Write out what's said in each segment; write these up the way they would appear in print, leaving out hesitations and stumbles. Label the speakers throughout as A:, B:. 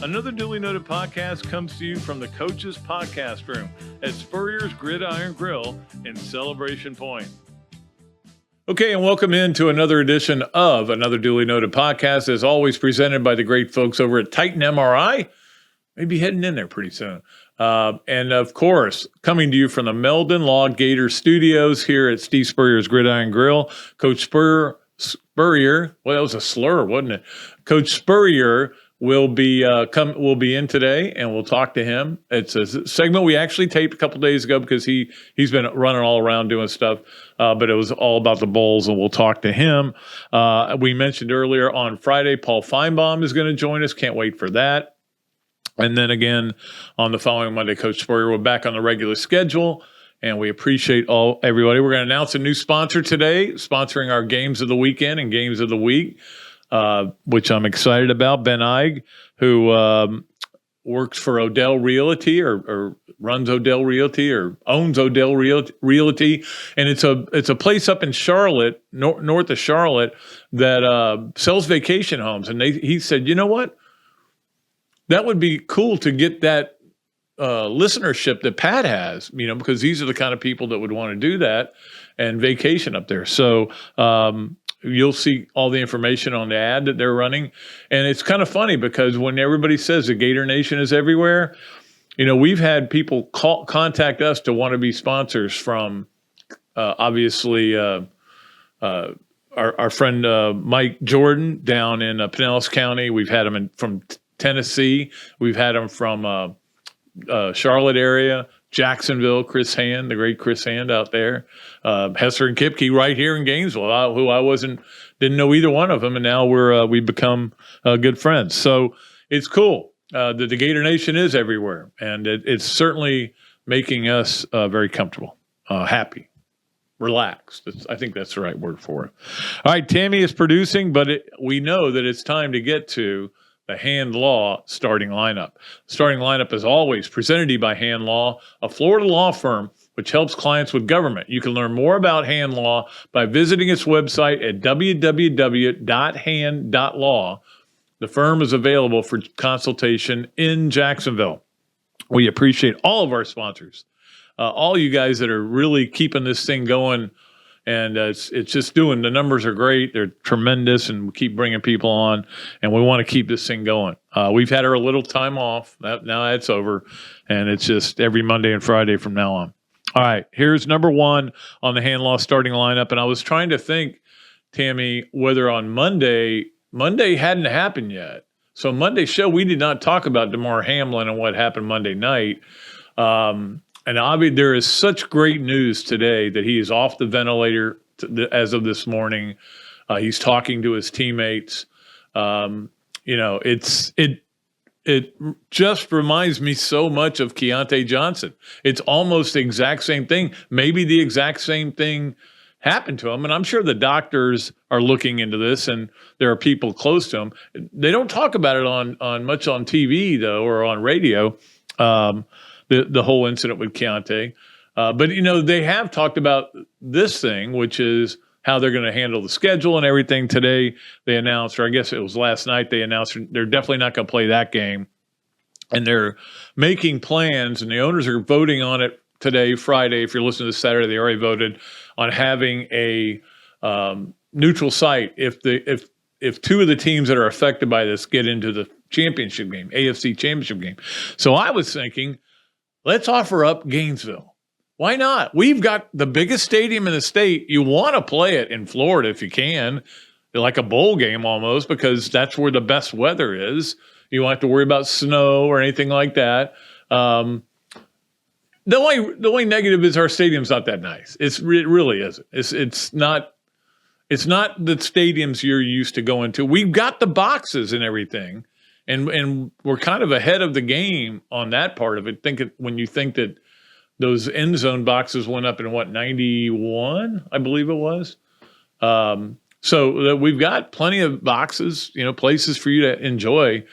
A: Another duly noted podcast comes to you from the Coach's Podcast Room at Spurrier's Gridiron Grill in Celebration Point. Okay, and welcome into another edition of Another Duly Noted Podcast, as always presented by the great folks over at Titan MRI. Maybe heading in there pretty soon. And of course, coming to you from the Meldon Law Gator Studios here at Steve Spurrier's Gridiron Grill, Coach Spurrier, well, that was a slur, wasn't it? Coach Spurrier will be in today, and we'll talk to him. It's a segment we actually taped a couple days ago because he's been running all around doing stuff, but it was all about the Bulls, and we'll talk to him. We mentioned earlier on Friday, Paul Feinbaum is going to join us. Can't wait for that. And then again on the following Monday, Coach Spurrier, we're back on the regular schedule, and we appreciate everybody. We're going to announce a new sponsor today, sponsoring our games of the weekend and games of the week. Which I'm excited about. Ben Eig, who works for Odell Realty or runs Odell Realty or owns Odell Realty. And it's a place up in Charlotte, north of Charlotte, that sells vacation homes. And he said, you know what? That would be cool to get that listenership that Pat has, because these are the kind of people that would want to do that and vacation up there. So, you'll see all the information on the ad that they're running. And it's kind of funny because when everybody says the Gator Nation is everywhere, we've had people contact us to want to be sponsors from, obviously, our friend Mike Jordan down in Pinellas County. We've had him from Tennessee. We've had him from Charlotte area. Jacksonville, Chris Hand, the great Chris Hand out there. Hesser and Kipke right here in Gainesville, who I didn't know either one of them, and now we've become good friends. So it's cool that the Gator Nation is everywhere, and it's certainly making us very comfortable, happy, relaxed. I think that's the right word for it. All right, Tammy is producing, but we know that it's time to get to the Hand Law starting lineup. Starting lineup is always presented to you by Hand Law, a Florida law firm which helps clients with government. You can learn more about Hand Law by visiting its website at www.hand.law. The firm is available for consultation in Jacksonville. We appreciate all of our sponsors, all you guys that are really keeping this thing going. And it's just the numbers are great. They're tremendous, and we keep bringing people on, and we want to keep this thing going. We've had a little time off. Now that's over, and it's just every Monday and Friday from now on. All right, here's number one on the Hand Law starting lineup, and I was trying to think, Tammy, whether on Monday hadn't happened yet. So Monday's show, we did not talk about DeMar Hamlin and what happened Monday night. And obviously, there is such great news today that he is off the ventilator as of this morning. He's talking to his teammates. It just reminds me so much of Keontae Johnson. It's almost the exact same thing. Maybe the exact same thing happened to him. And I'm sure the doctors are looking into this, and there are people close to him. They don't talk about it on much on TV though, or on radio. The whole incident with Keontae. But, they have talked about this thing, which is how they're going to handle the schedule and everything. Today they announced, or I guess it was last night, they announced they're definitely not going to play that game. And they're making plans, and the owners are voting on it today, Friday. If you're listening to this Saturday, they already voted on having a neutral site if two of the teams that are affected by this get into the championship game, AFC championship game. So I was thinking, let's offer up Gainesville. Why not? We've got the biggest stadium in the state. You want to play it in Florida if you can, like a bowl game almost, because that's where the best weather is. You won't have to worry about snow or anything like that. The only negative is our stadium's not that nice. It really isn't. It's not the stadiums you're used to going to. We've got the boxes and everything. And we're kind of ahead of the game on that part of it. When you think that those end zone boxes went up in 91, I believe it was. So we've got plenty of boxes, places for you to enjoy.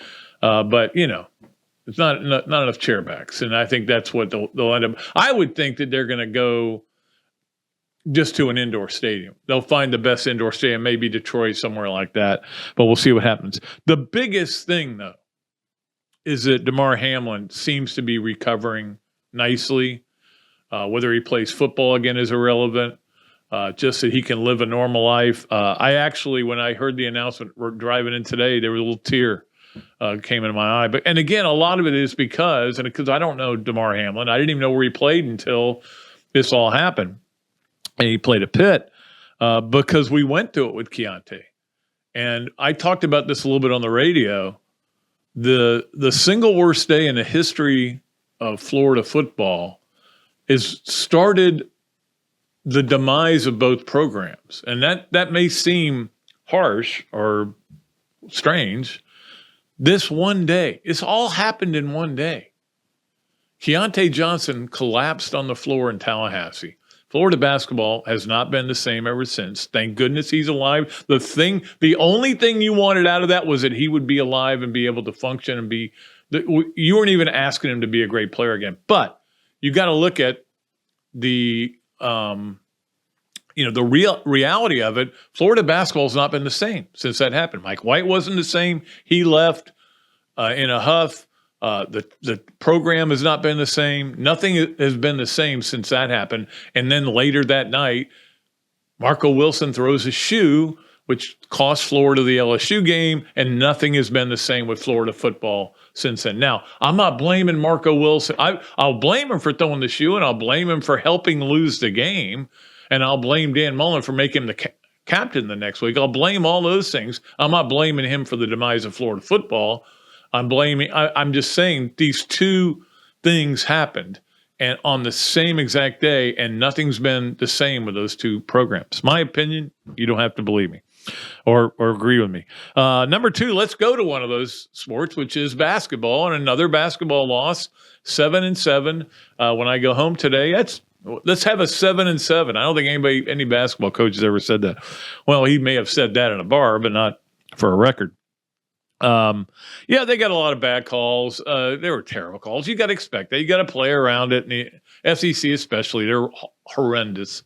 A: But it's not enough chairbacks, and I think that's what they'll end up. I would think that they're going to go just to an indoor stadium. They'll find the best indoor stadium, maybe Detroit, somewhere like that, but we'll see what happens. The biggest thing, though, is that Damar Hamlin seems to be recovering nicely. Whether he plays football again is irrelevant. Just that he can live a normal life. I actually, when I heard the announcement, we're driving in today, there was a little tear came into my eye. And again, a lot of it is because I don't know Damar Hamlin. I didn't even know where he played until this all happened. And he played at Pitt because we went through it with Keontae. And I talked about this a little bit on the radio. The single worst day in the history of Florida football is started the demise of both programs. And that may seem harsh or strange. This one day, it's all happened in one day. Keontae Johnson collapsed on the floor in Tallahassee. Florida basketball has not been the same ever since. Thank goodness he's alive. The only thing you wanted out of that was that he would be alive and be able to function and you weren't even asking him to be a great player again. But you got to look at the real reality of it. Florida basketball has not been the same since that happened. Mike White wasn't the same. He left in a huff. The program has not been the same. Nothing has been the same since that happened. And then later that night, Marco Wilson throws a shoe, which cost Florida the LSU game, and nothing has been the same with Florida football since then. Now, I'm not blaming Marco Wilson. I'll blame him for throwing the shoe, and I'll blame him for helping lose the game, and I'll blame Dan Mullen for making him the captain the next week. I'll blame all those things. I'm not blaming him for the demise of Florida football. I'm just saying these two things happened and on the same exact day, and nothing's been the same with those two programs. My opinion, you don't have to believe me or agree with me. Number two, let's go to one of those sports, which is basketball, and another basketball loss, 7-7. When I go home today, let's have a 7-7. I don't think any basketball coach has ever said that. Well, he may have said that in a bar, but not for a record. They got a lot of bad calls. They were terrible calls. You got to expect that. You got to play around it. And the SEC especially, they're horrendous.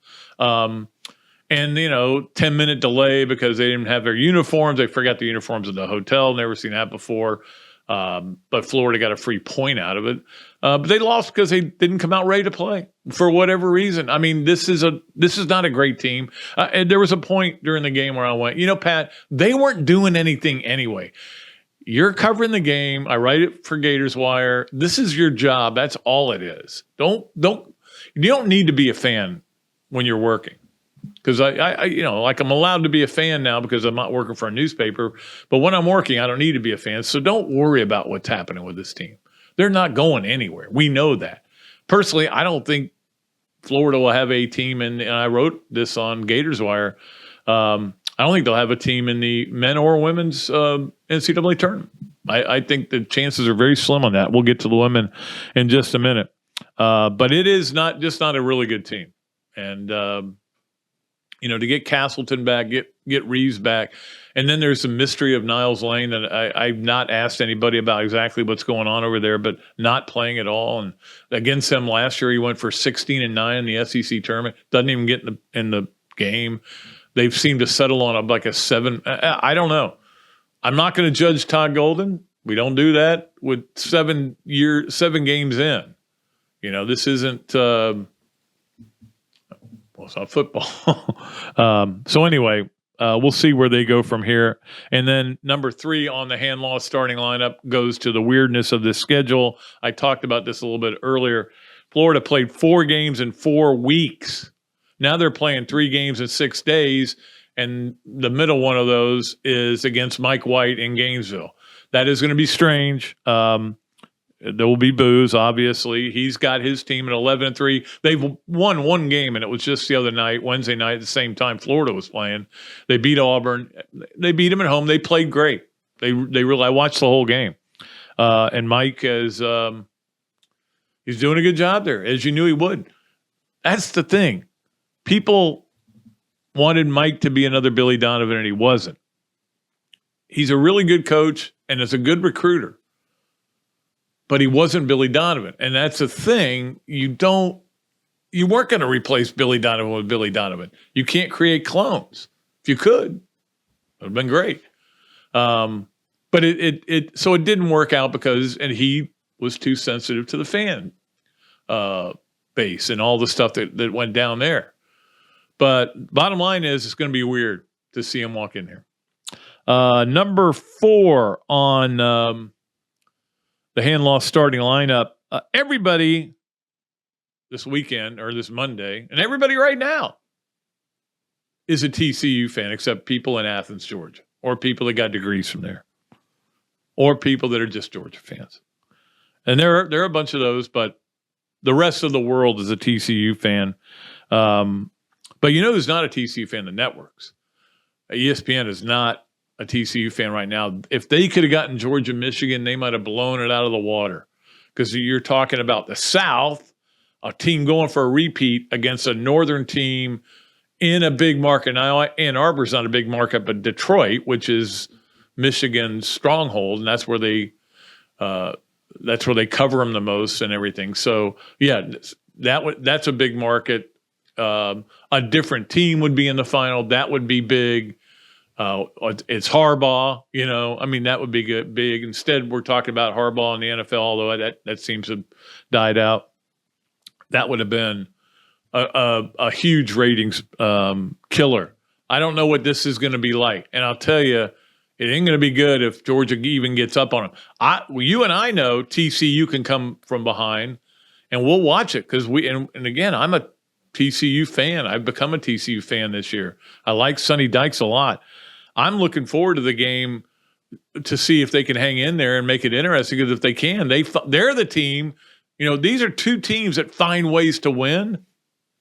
A: 10-minute delay because they didn't have their uniforms. They forgot the uniforms in the hotel. Never seen that before. But Florida got a free point out of it. But they lost because they didn't come out ready to play for whatever reason. I mean, this is not a great team. And there was a point during the game where I went, Pat, they weren't doing anything anyway. You're covering the game. I write it for Gators Wire. This is your job. That's all it is. You don't need to be a fan when you're working. Because I'm allowed to be a fan now because I'm not working for a newspaper. But when I'm working, I don't need to be a fan. So don't worry about what's happening with this team. They're not going anywhere. We know that. Personally, I don't think Florida will have a team, and I wrote this on Gators Wire. I don't think they'll have a team in the men or women's NCAA tournament. I think the chances are very slim on that. We'll get to the women in just a minute. But it is not a really good team. And, to get Castleton back, get Reeves back. And then there's the mystery of Niles Lane that I've not asked anybody about exactly what's going on over there, but not playing at all. And against them last year, he went for 16-9 in the SEC tournament. Doesn't even get in the game. They've seemed to settle on a 7. I don't know. I'm not going to judge Todd Golden. We don't do that with 7 games in. This isn't. It's not football. So anyway, we'll see where they go from here. And then number 3 on the hand loss starting lineup goes to the weirdness of this schedule. I talked about this a little bit earlier. Florida played 4 games in 4 weeks. Now they're playing 3 games in 6 days, and the middle one of those is against Mike White in Gainesville. That is going to be strange. There will be boos, obviously. He's got his team at 11-3. They've won 1 game, and it was just the other night, Wednesday night, at the same time Florida was playing. They beat Auburn. They beat them at home. They played great. They really. I watched the whole game, and Mike is he's doing a good job there, as you knew he would. That's the thing. People wanted Mike to be another Billy Donovan, and he wasn't. He's a really good coach and is a good recruiter, but he wasn't Billy Donovan. And that's the thing. You weren't going to replace Billy Donovan with Billy Donovan. You can't create clones. If you could, it would have been great. But so it didn't work out and he was too sensitive to the fan base and all the stuff that went down there. But bottom line is, it's going to be weird to see him walk in here. Number 4 on the hand loss starting lineup. Everybody this weekend or this Monday, and everybody right now is a TCU fan, except people in Athens, Georgia, or people that got degrees from there, or people that are just Georgia fans. And there are a bunch of those, but the rest of the world is a TCU fan. But you know who's not a TCU fan? The networks. ESPN is not a TCU fan right now. If they could have gotten Georgia, Michigan, they might have blown it out of the water, because you're talking about the South, a team going for a repeat against a northern team in a big market. Now, Ann Arbor's not a big market, but Detroit, which is Michigan's stronghold, and that's where they cover them the most and everything. So yeah, that's a big market. A different team would be in the final. That would be big. It's Harbaugh, I mean, that would be good, big. Instead, we're talking about Harbaugh in the NFL, although that seems to have died out. That would have been a huge ratings killer. I don't know what this is going to be like. And I'll tell you, it ain't going to be good if Georgia even gets up on them. You and I know TCU can come from behind, and we'll watch it because and again, I'm a TCU fan. I've become a TCU fan this year. I like Sonny Dykes a lot. I'm looking forward to the game to see if they can hang in there and make it interesting, because if they can, they're the team. These are two teams that find ways to win,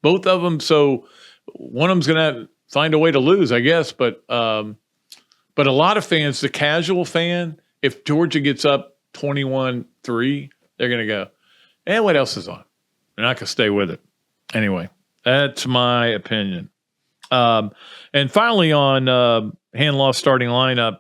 A: both of them. So one of them's going to find a way to lose, I guess. But a lot of fans, the casual fan, if Georgia gets up 21-3, they're going to go, what else is on? They're not going to stay with it. Anyway, that's my opinion. And finally, on hand loss starting lineup,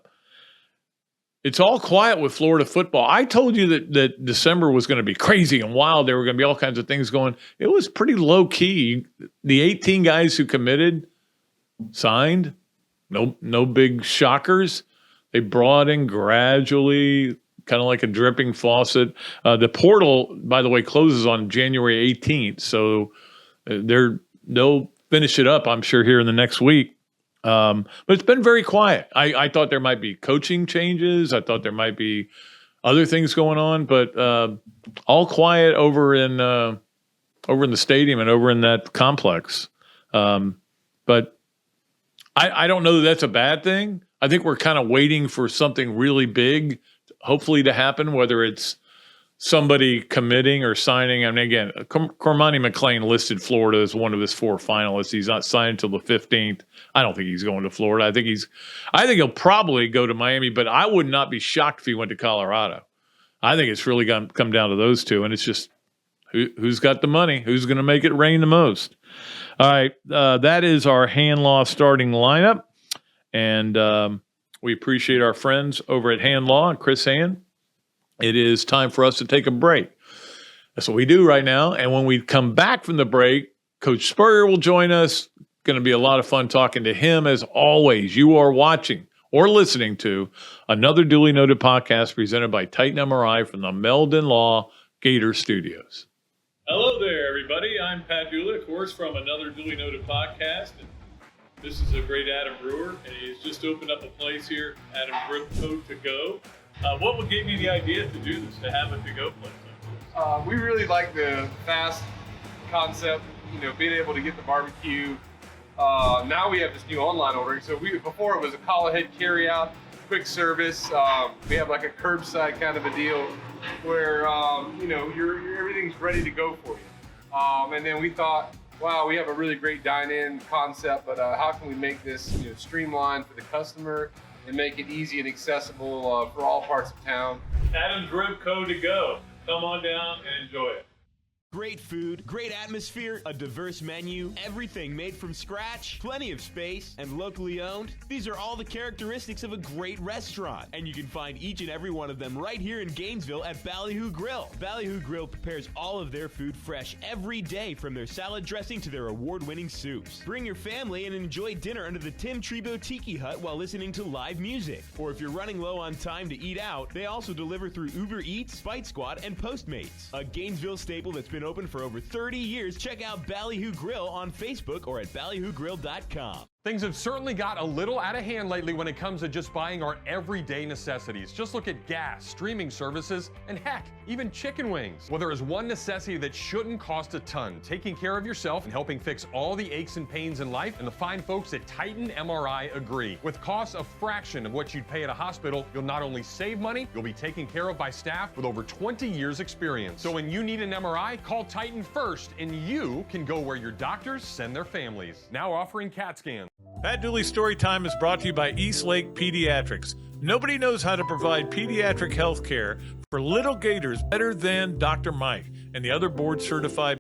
A: it's all quiet with Florida football. I told you that December was going to be crazy and wild. There were going to be all kinds of things going. It was pretty low key. The 18 guys who committed signed. No big shockers. They brought in gradually, kind of like a dripping faucet. The portal, by the way, closes on January 18th, so they'll finish it up, I'm sure, here in the next week. But it's been very quiet. I thought there might be coaching changes. I thought there might be other things going on, but all quiet over in the stadium and over in that complex. But I don't know that that's a bad thing. I think we're kind of waiting for something really big, hopefully, to happen, whether it's somebody committing or signing. I mean, again, Cormani McClain listed Florida as one of his 4 finalists. He's not signed until the 15th. I don't think he's going to Florida. I think he'll probably go to Miami, but I would not be shocked if he went to Colorado. I think it's really going to come down to those two, and it's just who's got the money, who's going to make it rain the most. All right, that is our hand law starting lineup, and we appreciate our friends over at Hand Law and Chris Hand. It is time for us to take a break. That's what we do right now. And when we come back from the break, Coach Spurrier will join us. Going to be a lot of fun talking to him. As always, you are watching or listening to another duly noted podcast presented by Titan MRI from the Meldon Law Gator Studios. Hello there, everybody. I'm Pat Dooley, of course, from another duly noted podcast. And this is a great Adam Brewer, and he has just opened up a place here, Adam Brewer To Go. What gave you the idea to do this, to have a to-go place?
B: We really like the fast concept, being able to get the barbecue. Now we have this new online ordering. So before it was a call ahead carry out, quick service. We have like a curbside kind of a deal where, everything's ready to go for you. And then we thought, wow, we have a really great dine-in concept, but how can we make this streamlined for the customer and make it easy and accessible for all parts of town?
A: Adam's Rib Co. To Go. Come on down and enjoy it.
C: Great food, great atmosphere, a diverse menu, everything made from scratch, plenty of space, and locally owned. These are all the characteristics of a great restaurant, and you can find each and every one of them right here in Gainesville at Ballyhoo Grill. Ballyhoo Grill prepares all of their food fresh every day, from their salad dressing to their award-winning soups. Bring your family and enjoy dinner under the Tim Trebo Tiki Hut while listening to live music. Or if you're running low on time to eat out, they also deliver through Uber Eats, Fight Squad, and Postmates. A Gainesville staple that's been open for over 30 years. Check out Ballyhoo Grill on Facebook or at ballyhoogrill.com.
B: Things have certainly got a little out of hand lately when it comes to just buying our everyday necessities. Just look at gas, streaming services, and heck, even chicken wings. Well, there is one necessity that shouldn't cost a ton: taking care of yourself and helping fix all the aches and pains in life. And the fine folks at Titan MRI agree. With costs a fraction of what you'd pay at a hospital, you'll not only save money, you'll be taken care of by staff with over 20 years experience. So when you need an MRI, call Titan first, and you can go where your doctors send their families. Now offering CAT scans.
A: Pat Dooley Storytime is brought to you by Eastlake Pediatrics. Nobody knows how to provide pediatric health care for little Gators better than Dr. Mike and the other board-certified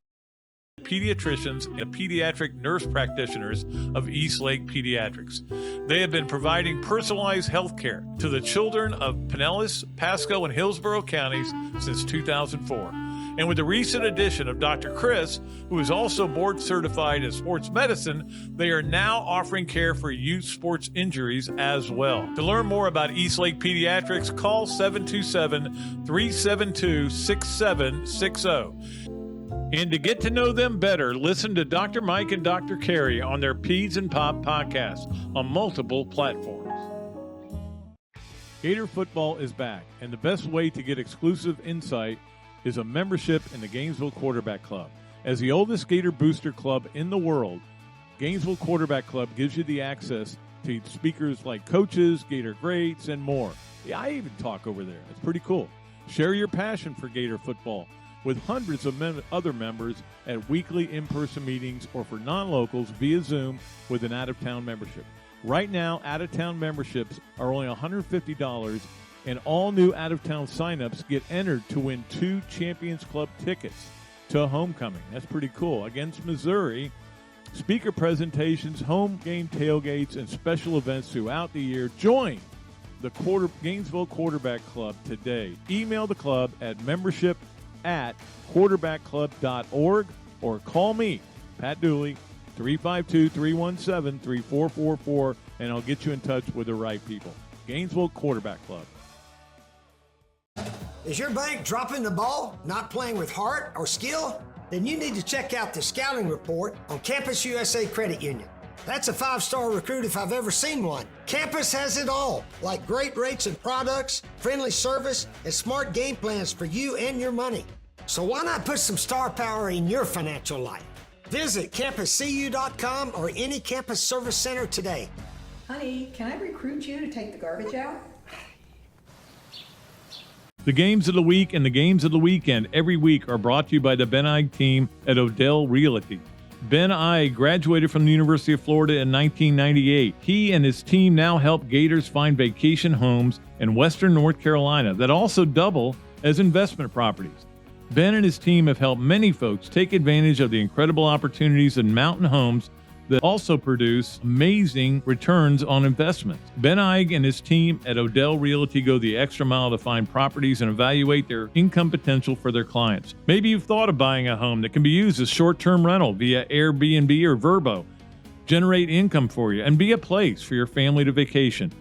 A: pediatricians and pediatric nurse practitioners of Eastlake Pediatrics. They have been providing personalized health care to the children of Pinellas, Pasco, and Hillsborough counties since 2004. And with the recent addition of Dr. Chris, who is also board certified in sports medicine, they are now offering care for youth sports injuries as well. To learn more about Eastlake Pediatrics, call 727-372-6760. And to get to know them better, listen to Dr. Mike and Dr. Carey on their Peds and Pop podcast on multiple platforms. Gator football is back, and the best way to get exclusive insight is a membership in the Gainesville Quarterback Club. As the oldest Gator booster club in the world, Gainesville Quarterback Club gives you the access to speakers like coaches, Gator greats, and more. Yeah, I even talk over there. It's pretty cool. Share your passion for Gator football with hundreds of other members at weekly in-person meetings or for non-locals via Zoom with an out-of-town membership. Right now, out-of-town memberships are only $150, and all new out-of-town signups get entered to win 2 Champions Club tickets to homecoming. That's pretty cool. Against Missouri, speaker presentations, home game tailgates, and special events throughout the year. Join the Gainesville Quarterback Club today. Email the club at membership@quarterbackclub.org or call me, Pat Dooley, 352-317-3444, and I'll get you in touch with the right people. Gainesville Quarterback Club.
D: Is your bank dropping the ball, not playing with heart or skill? Then you need to check out the scouting report on Campus USA Credit Union. That's a 5-star recruit if I've ever seen one. Campus has it all, like great rates and products, friendly service, and smart game plans for you and your money. So why not put some star power in your financial life? Visit campuscu.com or any campus service center today.
E: Honey, can I recruit you to take the garbage out?
A: The games of the week and the games of the weekend every week are brought to you by the Ben Ige team at Odell Realty. Ben Ige graduated from the University of Florida in 1998. He and his team now help Gators find vacation homes in Western North Carolina that also double as investment properties. Ben and his team have helped many folks take advantage of the incredible opportunities in mountain homes that also produce amazing returns on investments. Ben Ige and his team at Odell Realty go the extra mile to find properties and evaluate their income potential for their clients. Maybe you've thought of buying a home that can be used as short-term rental via Airbnb or Vrbo, generate income for you, and be a place for your family to vacation.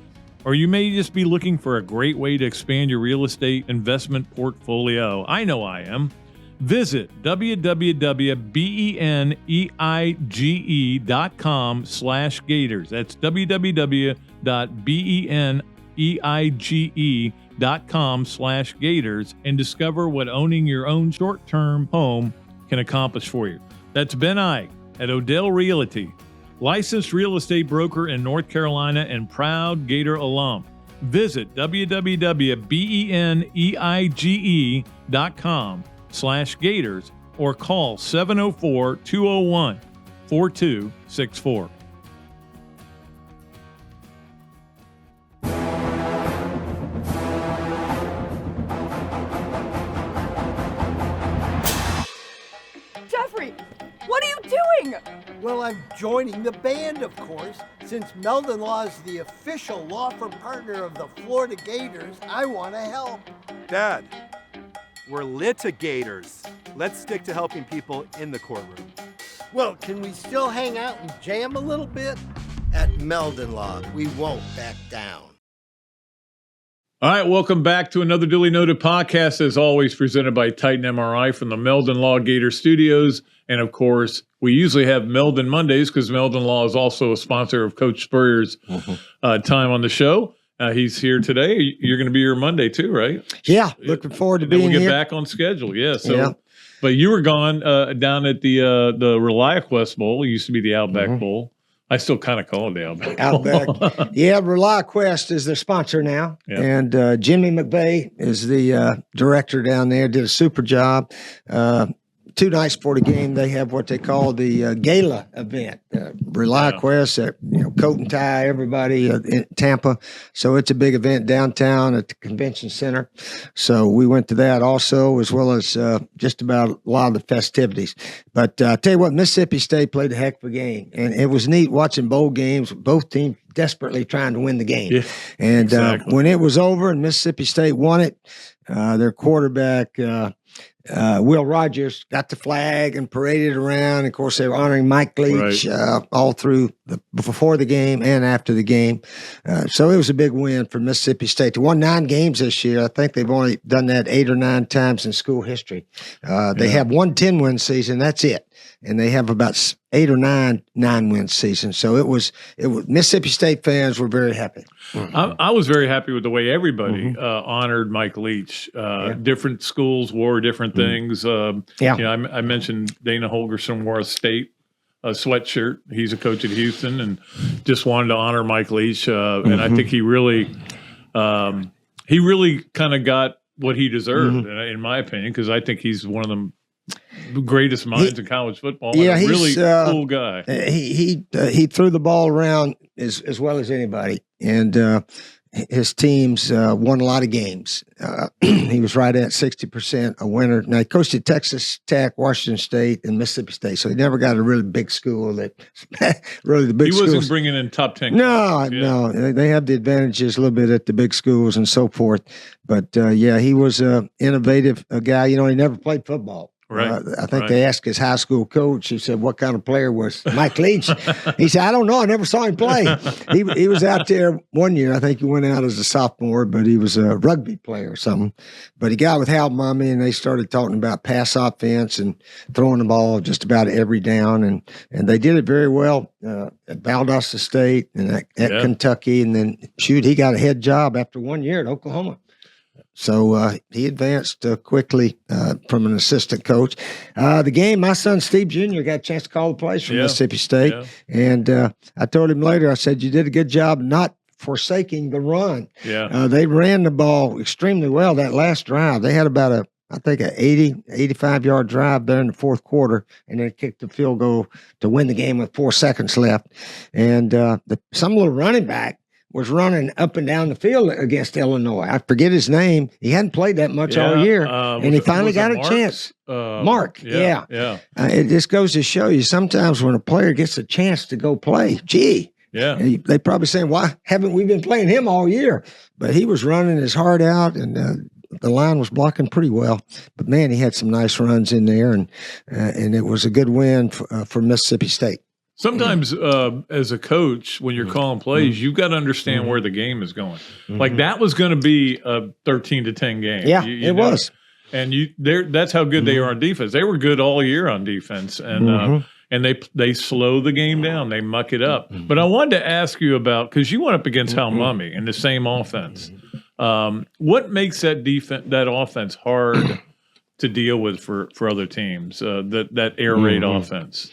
A: Or you may just be looking for a great way to expand your real estate investment portfolio. I know I am. Visit www.beneige.com/Gators. That's www.beneige.com/Gators and discover what owning your own short-term home can accomplish for you. That's Ben Ige at Odell Realty, licensed real estate broker in North Carolina and proud Gator alum. Visit www.beneige.com/Gators or call 704-201-4264.
F: I'm joining the band, of course. Since Meldon Law is the official law firm partner of the Florida Gators, I want to help.
G: Dad, we're litigators. Let's stick to helping people in the courtroom.
F: Well, can we still hang out and jam a little bit? At Meldon Law, we won't back down.
A: All right, welcome back to another Duly Noted podcast, as always presented by Titan MRI from the Meldon Law Gator Studios. And of course, we usually have Meldon Mondays because Meldon Law is also a sponsor of Coach Spurrier's time on the show. He's here today. You're going to be here Monday too, right?
D: Yeah, looking forward to
A: and then
D: being
A: we'll get
D: here.
A: back on schedule. Yeah. So,
D: Yeah.
A: But you were gone down at the ReliaQuest Bowl. It used to be the Outback Bowl. I still kind of call it the Outback.
D: Outback. Yeah, ReliaQuest is their sponsor now.
A: Yep.
D: And Jimmy McVeigh is the director down there, did a super job. 2 nights before the game, they have what they call the gala event. ReliaQuest, coat and tie, everybody in Tampa. So it's a big event downtown at the convention center. So we went to that also, as well as just about a lot of the festivities. But I tell you what, Mississippi State played a heck of a game. And it was neat watching bowl games, both teams desperately trying to win the game.
A: Yeah,
D: and
A: exactly.
D: when it was over and Mississippi State won it, their quarterback, Will Rogers, got the flag and paraded around. Of course, they were honoring Mike Leach all through before the game and after the game. So it was a big win for Mississippi State. They won 9 games this year. I think they've only done that 8 or 9 times in school history. They have one 10-win season. That's it. And they have about 8 or 9 9-win seasons. So it was Mississippi State fans were very happy.
A: I was very happy with the way everybody honored Mike Leach. Different schools wore different things. I mentioned Dana Holgerson wore a state sweatshirt. He's a coach at Houston, and just wanted to honor Mike Leach. And I think he really kind of got what he deserved, in my opinion, because I think he's one of the greatest minds in college football.
D: Yeah,
A: and a
D: he's
A: really cool guy.
D: He threw the ball around as well as anybody, and his teams won a lot of games. He was right at 60% a winner. Now he coached at Texas Tech, Washington State, and Mississippi State, so he never got a really big school. That really the big.
A: He wasn't
D: schools.
A: bringing in top 10.
D: No, they have the advantages a little bit at the big schools and so forth. But he was an innovative guy. He never played football.
A: Right.
D: I think they asked his high school coach. He said, "What kind of player was Mike Leach?" He said, "I don't know. I never saw him play." He was out there one year. I think he went out as a sophomore, but he was a rugby player or something. But he got with Hal Mummy, and they started talking about pass offense and throwing the ball just about every down, and they did it very well at Valdosta State and at Kentucky, and then he got a head job after 1 year at Oklahoma. So he advanced quickly from an assistant coach. The game, my son Steve Jr. got a chance to call the plays from Mississippi State. Yeah. And I told him later, I said, you did a good job not forsaking the run.
A: Yeah.
D: They ran the ball extremely well that last drive. They had about an 85-yard drive there in the fourth quarter, and then kicked the field goal to win the game with 4 seconds left. And some little running back was running up and down the field against Illinois. I forget his name. He hadn't played that much all year, and he finally got a chance. Mark, yeah. It just goes to show you sometimes when a player gets a chance to go play, they probably saying, why haven't we been playing him all year? But he was running his heart out, and the line was blocking pretty well. But, man, he had some nice runs in there, and it was a good win for Mississippi State.
A: Sometimes as a coach, when you're calling plays, you've got to understand where the game is going. Like that was going to be a 13-10 game.
D: Yeah, it was.
A: And that's how good they are on defense. They were good all year on defense, and they slow the game down. They muck it up. But I wanted to ask you about, because you went up against Hal Mummy in the same offense. What makes that offense hard to deal with for other teams? That air raid offense.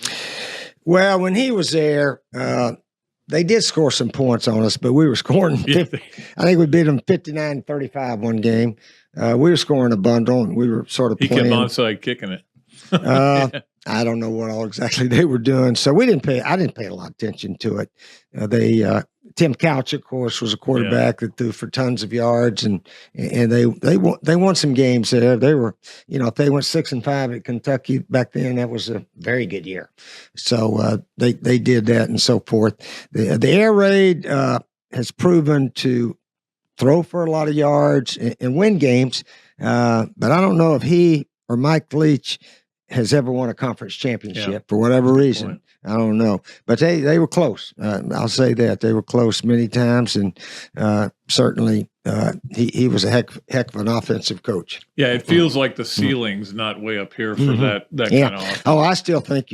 D: Well, when he was there, they did score some points on us, but we were scoring 50. I think we beat them 59-35 one game. We were scoring a bundle, and we were sort of playing.
A: He kept onside kicking it.
D: I don't know what all exactly they were doing. So I didn't pay a lot of attention to it. Tim Couch, of course, was a quarterback that threw for tons of yards, and they won some games there. They were, if they went 6-5 at Kentucky back then, that was a very good year. So they did that and so forth. The air raid has proven to throw for a lot of yards and win games, but I don't know if he or Mike Leach has ever won a conference championship for whatever reason. I don't know, but they were close. I'll say that they were close many times, and certainly he was a heck of an offensive coach.
A: Yeah, it feels like the ceiling's not way up here for that kind of offense.
D: Oh, I still think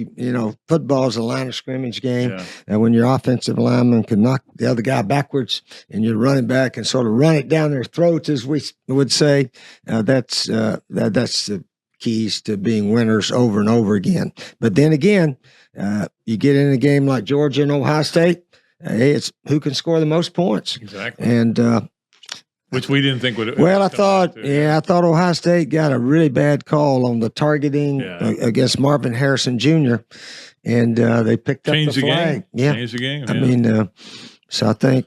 D: football is a line of scrimmage game, and when your offensive lineman can knock the other guy backwards, and you're running back and sort of run it down their throats, as we would say, that's the keys to being winners over and over again. But then again, you get in a game like Georgia and Ohio State, it's who can score the most points.
A: Exactly.
D: And
A: which we didn't think would.
D: Well, I thought Ohio State got a really bad call on the targeting against Marvin Harrison Jr., and they picked up the flag.
A: Yeah, changed the game.
D: I mean, so I think.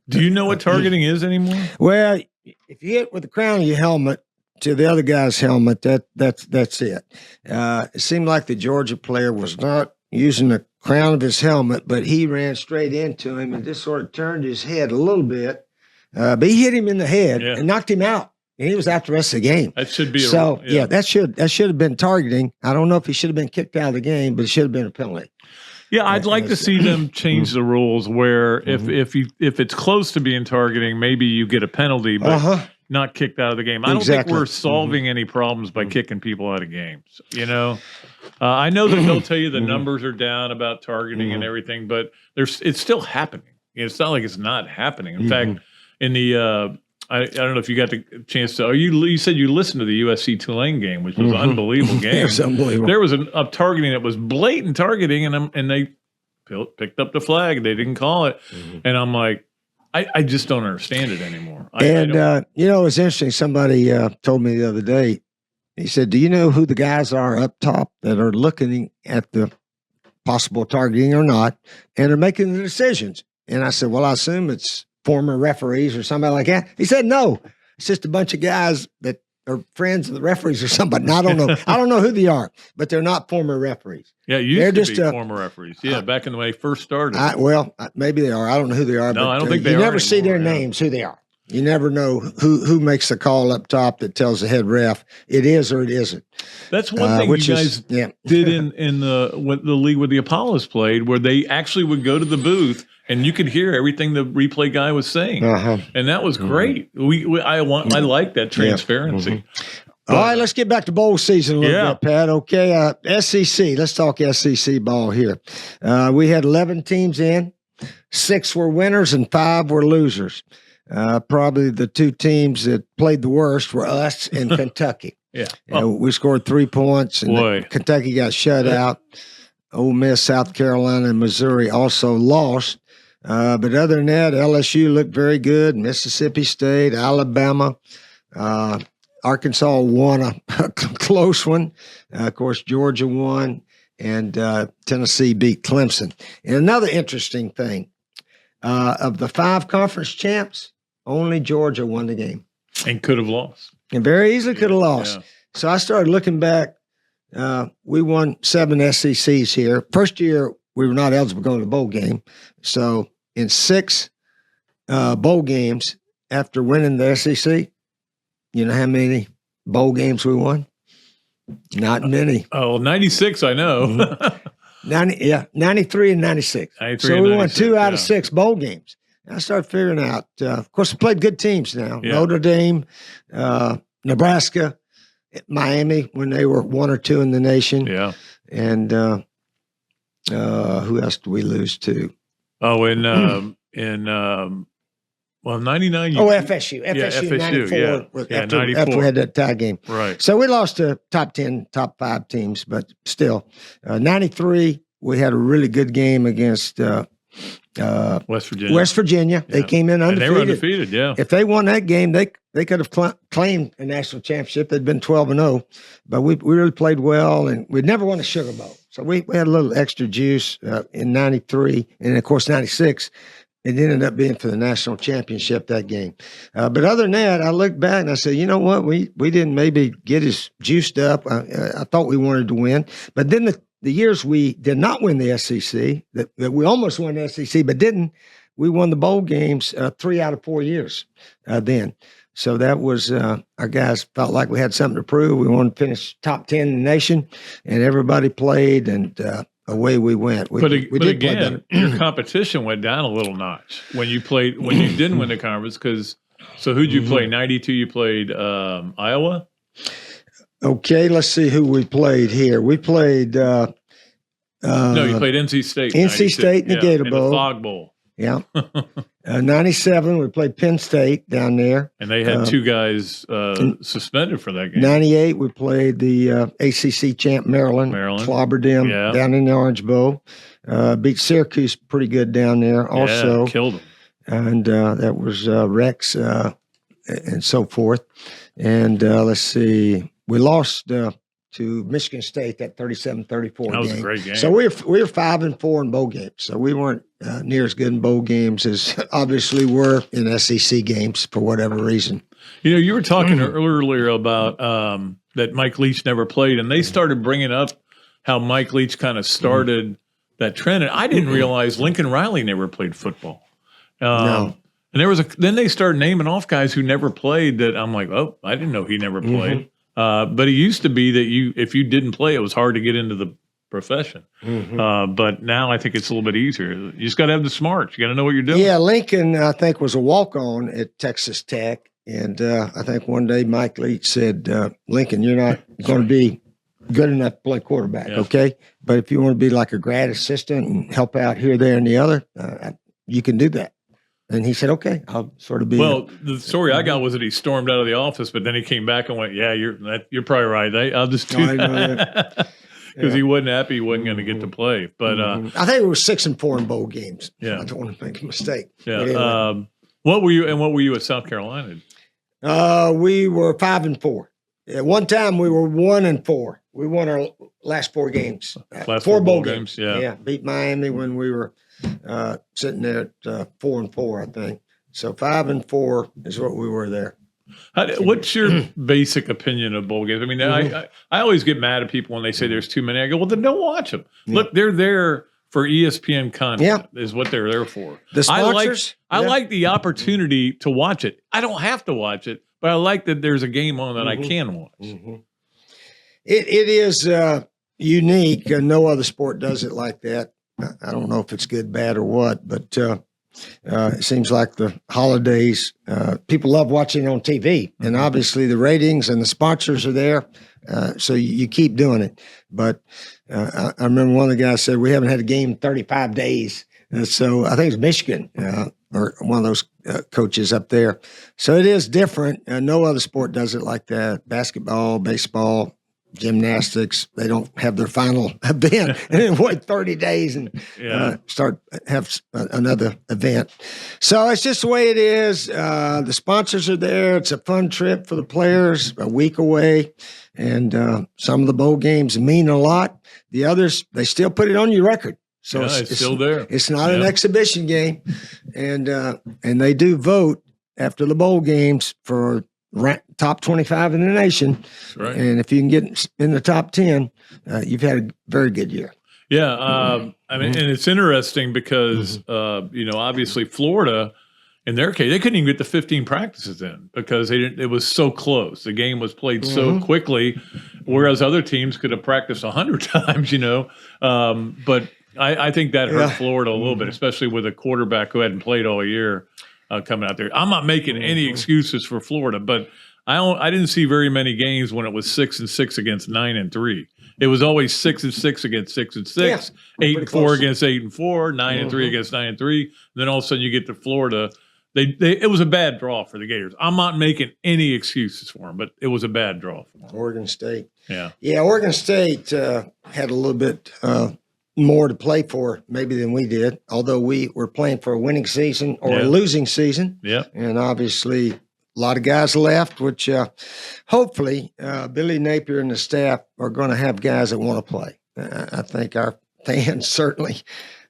A: Do you know what targeting is anymore?
D: Well, if you hit with the crown of your helmet to the other guy's helmet, that's it. It seemed like the Georgia player was not using the crown of his helmet, but he ran straight into him and just sort of turned his head a little bit. But he hit him in the head and knocked him out, and he was out the rest of the game.
A: That should be
D: that should have been targeting. I don't know if he should have been kicked out of the game, but it should have been a penalty.
A: Yeah, I'd like to see them change the rules where if it's close to being targeting, maybe you get a penalty, but not kicked out of the game. I don't think we're solving any problems by kicking people out of games. I know that they'll tell you the numbers are down about targeting and everything, but it's still happening. It's not like it's not happening. In fact, in the I don't know if you got the chance to. You said you listened to the USC Tulane game, which was an unbelievable game.
D: It was unbelievable.
A: There was a targeting that was blatant targeting, and they picked up the flag. They didn't call it, and I'm like, I just don't understand it anymore.
D: It was interesting. Somebody told me the other day. He said, "Do you know who the guys are up top that are looking at the possible targeting or not, and are making the decisions?" And I said, "Well, I assume it's former referees or somebody like that." He said, "No, it's just a bunch of guys that are friends of the referees or somebody." And I don't know. I don't know who they are, but they're not former referees.
A: Yeah, they're just former referees. Yeah, back in the way they first started.
D: Maybe they are. I don't know who they are.
A: No,
D: but
A: I don't think they are.
D: You never see their names, who they are. You never know who makes the call up top that tells the head ref it is or it isn't.
A: That's one thing you guys did in the league where the Apollos played, where they actually would go to the booth and you could hear everything the replay guy was saying, and that was great. I like that transparency.
D: All right, let's get back to bowl season a little bit, Pat. Okay, SEC. Let's talk SEC ball here. We had 11 teams in. 6 were winners and 5 were losers. Probably the 2 teams that played the worst were us and Kentucky. We scored 3 points, and Kentucky got shut out. Ole Miss, South Carolina, and Missouri also lost. But other than that, LSU looked very good. Mississippi State, Alabama, Arkansas won a close one. Of course, Georgia won, and Tennessee beat Clemson. And another interesting thing, of the 5 conference champs, only Georgia won the game.
A: And could have lost.
D: And very easily could have lost.
A: Yeah.
D: So I started looking back. We won 7 SECs here. First year, we were not eligible to go to the bowl game. So in 6 bowl games after winning the SEC, you know how many bowl games we won? Not many.
A: 96, I know.
D: 93 and 96. So we won 2 out of 6 bowl games. And I started figuring out, of course, we played good teams now.
A: Yeah.
D: Notre Dame, Nebraska, Miami, when they were 1 or 2 in the nation.
A: Yeah.
D: And who else did we lose to?
A: Oh, in 99.
D: FSU. FSU 94. After we had that tie game.
A: Right.
D: So we lost to top 10, top 5 teams, but still. 93, we had a really good game against
A: West Virginia.
D: West Virginia. They came in undefeated.
A: And they were undefeated, yeah.
D: If they won that game, they could have claimed a national championship. They'd been 12-0, but we really played well, and we'd never won a Sugar Bowl. So we had a little extra juice in 93, and of course 96. It ended up being for the national championship that game. But other than that, I looked back and I said, you know what? We didn't maybe get as juiced up. I thought we wanted to win. But then the years we did not win the SEC, that we almost won the SEC, but didn't, we won the bowl games 3 out of 4 years then. So that was, our guys felt like we had something to prove. We wanted to finish top 10 in the nation, and everybody played, and away we went. We did
A: again, your competition went down a little notch when you didn't win the conference. So who'd you play? 92, you played Iowa?
D: Okay, let's see who we played here. We played
A: no, you played NC State.
D: NC State in the Gator Bowl.
A: In the Fog Bowl.
D: Yeah. 97, we played Penn State down there.
A: And they had two guys suspended for that game.
D: 98, we played the ACC champ Maryland. Clobbered them down in the Orange Bowl. Beat Syracuse pretty good down there also.
A: Yeah, killed them.
D: And that was Rex and so forth. And let's see, we lost to Michigan State, that 37-34 game.
A: That was a great game.
D: So we were 5-4 in bowl games. So we weren't near as good in bowl games as obviously were in SEC games for whatever reason.
A: You know, you were talking earlier about that Mike Leach never played, and they started bringing up how Mike Leach kind of started that trend. And I didn't realize Lincoln Riley never played football.
D: No.
A: And then they started naming off guys who never played that I'm like, oh, I didn't know he never played. But it used to be that if you didn't play, it was hard to get into the profession. But now I think it's a little bit easier. You just got to have the smarts. You got to know what you're doing.
D: Yeah, Lincoln, I think, was a walk-on at Texas Tech. And I think one day Mike Leach said, Lincoln, you're not going to be good enough to play quarterback, okay? But if you want to be like a grad assistant and help out here, there, and the other, you can do that. And he said, okay, I'll sort of be.
A: Well, the story I got was that he stormed out of the office, but then he came back and went, yeah, you're probably right. I'll just do that. Because he wasn't happy he wasn't going to get to play. But
D: I think it was 6-4 in bowl games.
A: Yeah.
D: I don't want to make a mistake.
A: Yeah.
D: Anyway.
A: What were you at South Carolina?
D: We were 5-4. At one time we were 1-4. We won our last 4 games.
A: Last
D: 4 bowl games.
A: Yeah.
D: Beat Miami when we were sitting there at 4-4, I think. So 5-4 is what we were there.
A: What's your basic opinion of bowl games? I mean, I always get mad at people when they say there's too many. I go, well, then don't watch them. Look, they're there for ESPN content. Is what they're there for.
D: The sponsors.
A: I like the opportunity to watch it. I don't have to watch it, but I like that there's a game on that I can watch.
D: It is unique. No other sport does it like that. I don't know if it's good, bad, or what, but it seems like the holidays, people love watching on TV, and obviously the ratings and the sponsors are there, so you keep doing it. But I remember one of the guys said, we haven't had a game in 35 days. So I think it's Michigan, or one of those coaches up there. So it is different. No other sport does it like that. Basketball, baseball, gymnastics, they don't have their final event and then wait 30 days and have another event. So it's just the way it is. The sponsors are there. It's a fun trip for the players, a week away. And some of the bowl games mean a lot. The others, they still put it on your record. So
A: it's still there.
D: It's not an exhibition game. And they do vote after the bowl games for top 25 in the nation.
A: Right.
D: And if you can get in the top 10, you've had a very good year.
A: Yeah. I mean, and it's interesting because, obviously Florida, in their case, they couldn't even get the 15 practices in because it was so close. The game was played so quickly, whereas other teams could have practiced 100 times, But I think that hurt Florida a little bit, especially with a quarterback who hadn't played all year. Coming out there, I'm not making any excuses for Florida, but I didn't see very many games when it was 6-6 against 9-3. It was always 6-6 against 6-6, 8-4 against 8-4, 9-3 against 9-3. Then all of a sudden you get to Florida. It was a bad draw for the Gators. I'm not making any excuses for them, but it was a bad draw for them.
D: Oregon State.
A: Yeah.
D: Yeah, Oregon State had a little bit more to play for maybe than we did, although we were playing for a winning season or
A: Yeah.
D: a losing season.
A: Yeah.
D: And obviously a lot of guys left, which hopefully Billy Napier and the staff are going to have guys that want to play. I think our fans certainly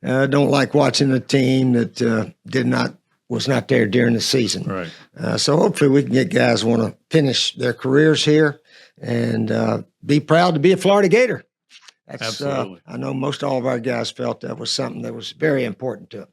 D: don't like watching a team that was not there during the season.
A: Right.
D: So hopefully we can get guys who want to finish their careers here and be proud to be a Florida Gator. That's,
A: Absolutely.
D: I know most all of our guys felt that was something that was very important to them.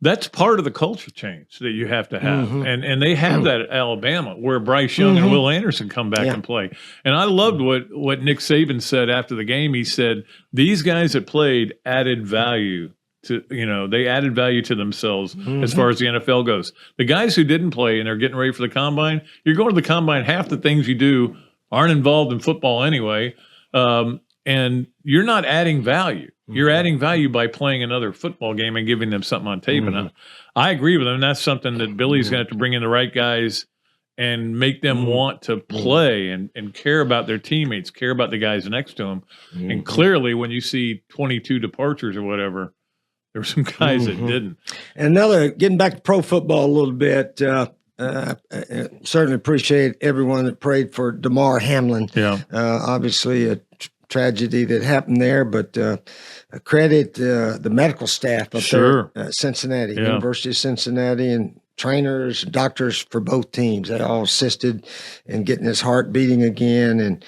A: That's part of the culture change that you have to have.
D: Mhm.
A: And they have that at Alabama where Bryce Young and Will Anderson come back
D: Yeah.
A: and play. And I loved what Nick Saban said after the game. He said, these guys that played added value to, they added value to themselves as far as the NFL goes. The guys who didn't play and are getting ready for the combine, you're going to the combine, half the things you do aren't involved in football anyway. And you're not adding value. You're adding value by playing another football game and giving them something on tape. And I agree with him. That's something that Billy's going to have to bring in the right guys and make them want to play and care about their teammates, care about the guys next to them. And clearly, when you see 22 departures or whatever, there were some guys that didn't.
D: And getting back to pro football a little bit, certainly appreciate everyone that prayed for DeMar Hamlin.
A: Yeah.
D: Obviously a tragedy that happened there, but credit the medical staff up there at Cincinnati, University of Cincinnati, and trainers, doctors for both teams. They all assisted in getting his heart beating again, and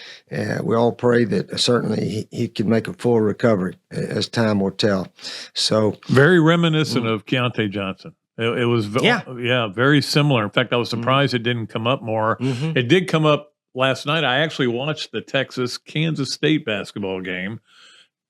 D: we all pray that certainly he can make a full recovery as time will tell. So
A: very reminiscent of Keontae Johnson. It was very similar. In fact, I was surprised it didn't come up more. It did come up last night. I actually watched the Texas-Kansas State basketball game.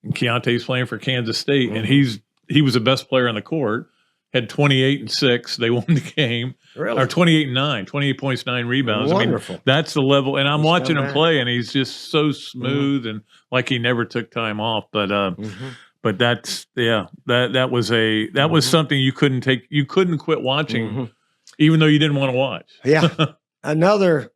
A: And Keontae's playing for Kansas State, and he was the best player on the court. Had 28 and 6. They won the game.
D: Really?
A: Or 28 and 9. 28 points, 9 rebounds.
D: Wonderful.
A: I mean, that's the level. And I'm
D: He's
A: watching
D: come
A: him
D: back.
A: play, and he's just so smooth and like he never took time off. But that's that was something you couldn't quit watching, even though you didn't want to watch.
D: Yeah. Another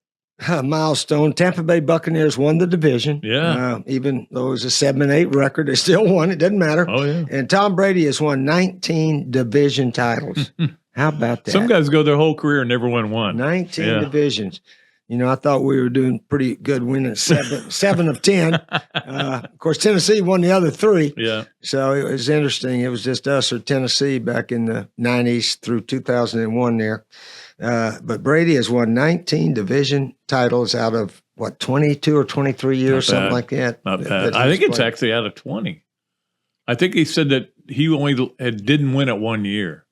D: milestone. Tampa Bay Buccaneers won the division.
A: Yeah.
D: Even though it was a 7-8 record, they still won. It doesn't matter.
A: Oh yeah.
D: And Tom Brady has won 19 division titles. How about that?
A: Some guys go their whole career and never win one.
D: 19 divisions. I thought we were doing pretty good, winning 7 of 10. Of course, Tennessee won the other 3.
A: Yeah.
D: So it was interesting. It was just us or Tennessee back in the 90s through 2001 there. But Brady has won 19 division titles out of, 22 or 23 years, something like that.
A: Not bad. I think it's actually out of 20. I think he said that he only didn't win it 1 year.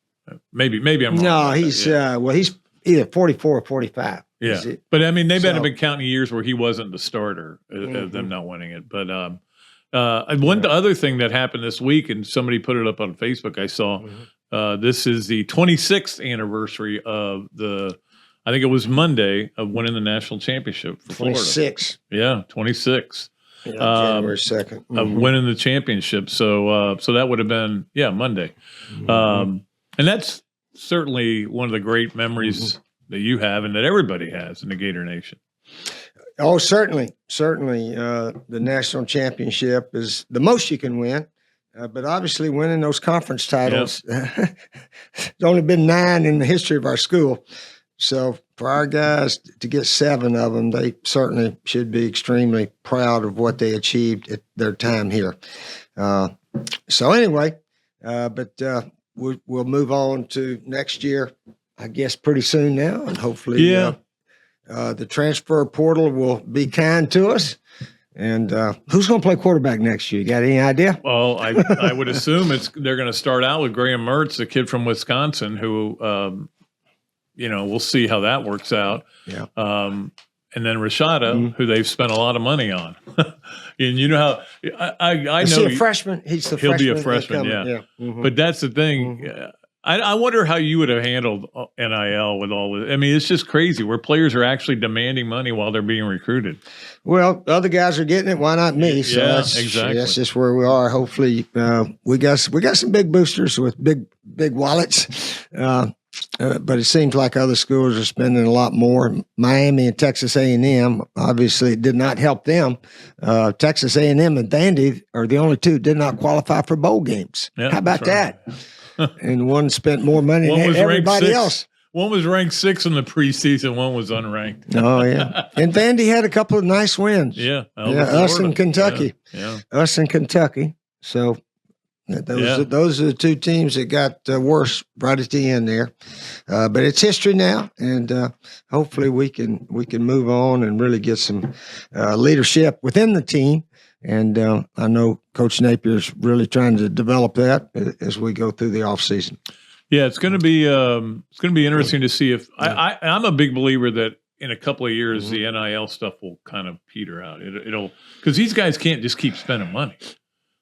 A: Maybe I'm wrong.
D: No, he's he's either 44 or 45.
A: Yeah, but I mean, they've been counting years where he wasn't the starter of them not winning it. But one other thing that happened this week, and somebody put it up on Facebook, I saw. This is the 26th anniversary of I think it was Monday, of winning the national championship for Florida.
D: 26.
A: Yeah, 26.
D: January 2nd.
A: Of winning the championship. So that would have been, Monday. And that's certainly one of the great memories that you have and that everybody has in the Gator Nation.
D: Oh, certainly. The national championship is the most you can win. But obviously winning those conference titles, there's only been 9 in the history of our school. So for our guys to get 7 of them, they certainly should be extremely proud of what they achieved at their time here. So anyway, we'll move on to next year, I guess pretty soon now, and hopefully the transfer portal will be kind to us. And who's going to play quarterback next year? You got any idea?
A: Well, I would assume they're going to start out with Graham Mertz, the kid from Wisconsin, who we'll see how that works out.
D: Yeah.
A: And then Rashada, who they've spent a lot of money on. And you know how I know
D: is he a freshman? He'll
A: be a freshman, yeah. But that's the thing. I wonder how you would have handled NIL with all this. I mean, it's just crazy where players are actually demanding money while they're being recruited.
D: Well, other guys are getting it. Why not me? So that's just where we are. Hopefully, we got some big boosters with big wallets. but it seems like other schools are spending a lot more. Miami and Texas A&M, obviously, it did not help them. Texas A&M and Vandy are the only two who did not qualify for bowl games.
A: Yeah,
D: how about
A: right.
D: that? And one spent more money than everybody else.
A: One was ranked 6 in the preseason. One was unranked.
D: Oh, yeah. And Vandy had a couple of nice wins.
A: Yeah.
D: Us in Kentucky.
A: Yeah.
D: Us in Kentucky. So those are the two teams that got worse right at the end there. But it's history now, and hopefully we can move on and really get some leadership within the team. And I know Coach Napier's really trying to develop that as we go through the offseason.
A: Yeah, it's going to be interesting to see if I'm a big believer that in a couple of years the NIL stuff will kind of peter out. It'll because these guys can't just keep spending money.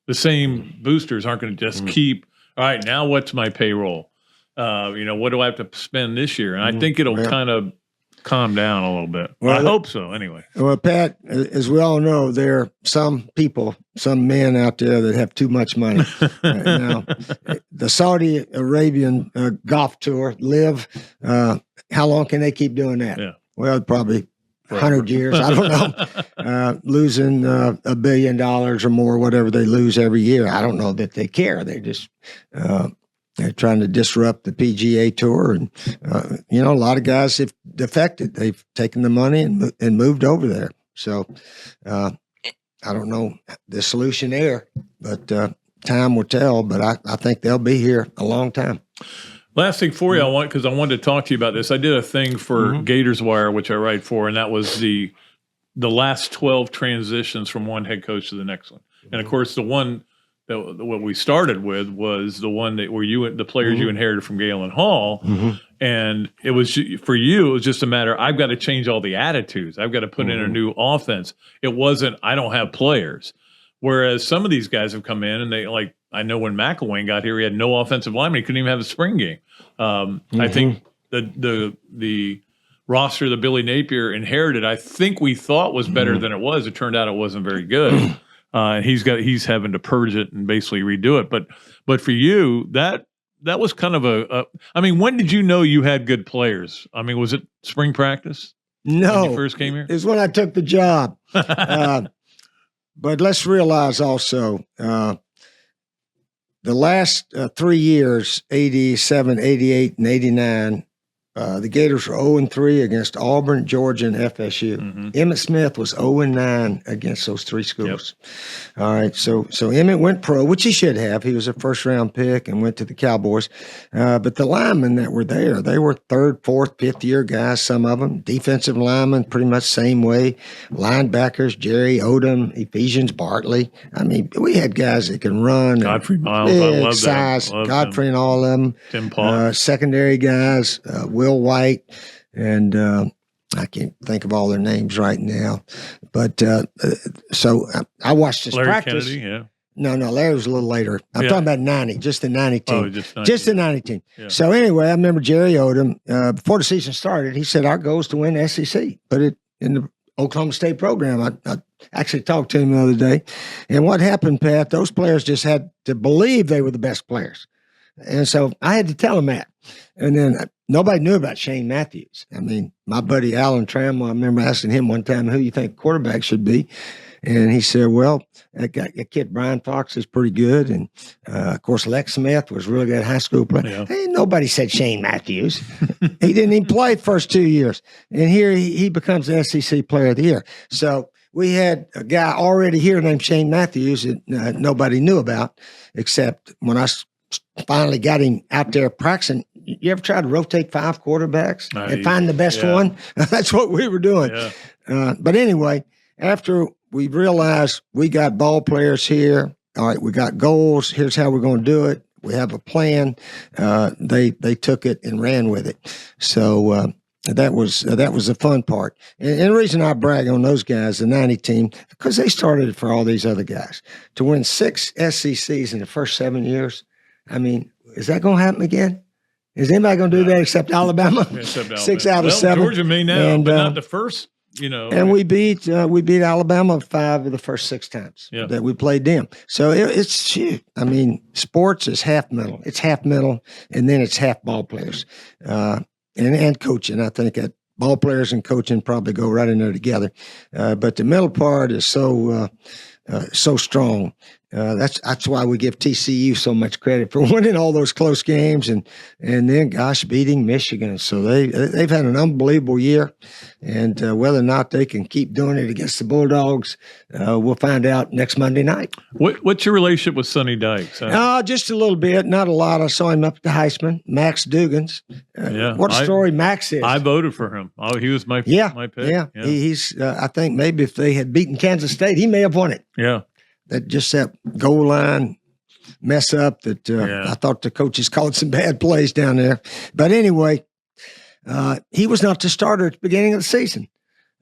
A: The same boosters aren't going to just keep. All right, now what's my payroll? What do I have to spend this year? And I think it'll kind of calm down a little bit. Well, I hope so. Anyway.
D: Well, Pat, as we all know, there are some people, some men out there that have too much money. Now, the Saudi Arabian golf tour, LIV, how long can they keep doing that?
A: Yeah.
D: Well, probably 100 years. I don't know. Losing $1 billion or more, whatever they lose every year. I don't know that they care. They just they're trying to disrupt the PGA Tour, and a lot of guys have defected. They've taken the money and moved over there. So I don't know the solution there, but time will tell. But I think they'll be here a long time.
A: Last thing for you, because I wanted to talk to you about this. I did a thing for Gators Wire, which I write for, and that was the last 12 transitions from one head coach to the next one. And of course, the one that what we started with was the one that where the players you inherited from Galen Hall, and it was for you. It was just a matter. I've got to change all the attitudes. I've got to put in a new offense. It wasn't. I don't have players. Whereas some of these guys have come in and they like. I know when McElwain got here, he had no offensive lineman. He couldn't even have a spring game. I think the roster that Billy Napier inherited, I think we thought was better than it was. It turned out it wasn't very good. And he's having to purge it and basically redo it. But for you, that was kind of I mean, when did you know you had good players? I mean, was it spring practice?
D: No.
A: When you first came here?
D: It was when I took the job. But let's realize also the last 3 years, 87, 88, and 89, the Gators were 0-3 against Auburn, Georgia, and FSU. Emmett Smith was 0-9 against those three schools. All right, so Emmett went pro, which he should have. He was a first-round pick and went to the Cowboys. But the linemen that were there, they were third, fourth, fifth-year guys, some of them. Defensive linemen, pretty much same way. Linebackers, Jerry Odom, Ephesians, Bartley. I mean, we had guys that can run.
A: Godfrey Miles,
D: big
A: I love
D: size,
A: that.
D: Godfrey and all of them.
A: Tim Paul.
D: Secondary guys, Will White, and I can't think of all their names right now. But so I watched this
A: Larry
D: practice.
A: Kennedy, yeah.
D: No, Larry was a little later. I'm talking about 90, just the 90 team.
A: Oh, just 90.
D: Just the 90 team.
A: Yeah.
D: So anyway, I remember Jerry Odom, before the season started, he said, our goal is to win the SEC. Put it in the Oklahoma State program. I actually talked to him the other day. And what happened, Pat, those players just had to believe they were the best players. And so I had to tell them that. And then nobody knew about Shane Matthews. I mean, my buddy Alan Trammell, I remember asking him one time, who you think quarterback should be? And he said, well, that kid Brian Fox is pretty good. And, of course, Lex Smith was really good high school player.
A: Yeah.
D: Hey, nobody said Shane Matthews. He didn't even play the first 2 years. And here he becomes the SEC Player of the Year. So we had a guy already here named Shane Matthews that nobody knew about, except when I finally got him out there practicing. You ever try to rotate 5 quarterbacks and find the best one? That's what we were doing. Yeah. But anyway, after we realized we got ball players here, all right, we got goals. Here's how we're going to do it. We have a plan. They took it and ran with it. So that was the fun part. And the reason I brag on those guys, the 90 team, because they started it for all these other guys. To win 6 SECs in the first 7 years, I mean, is that going to happen again? Is anybody going to do that except Alabama?
A: Except Alabama.
D: 6 out of 7.
A: Georgia may now, but not the first you know.
D: And we beat Alabama 5 of the first 6 times that we played them. So it's shoot. I mean, sports is half mental. It's half mental, and then it's half ball players, and coaching. I think that ball players and coaching probably go right in there together. But the mental part is so strong. That's why we give TCU so much credit for winning all those close games and then beating Michigan. So they've had an unbelievable year, and whether or not they can keep doing it against the Bulldogs, we'll find out next Monday night.
A: What's your relationship with Sonny Dykes?
D: Just a little bit, not a lot. I saw him up at the Heisman. Max Dugans. What a story Max is.
A: I voted for him. Oh, he was my pick.
D: Yeah. He's. I think maybe if they had beaten Kansas State, he may have won it.
A: Yeah.
D: That goal line mess up that I thought the coaches called some bad plays down there. But anyway, he was not the starter at the beginning of the season.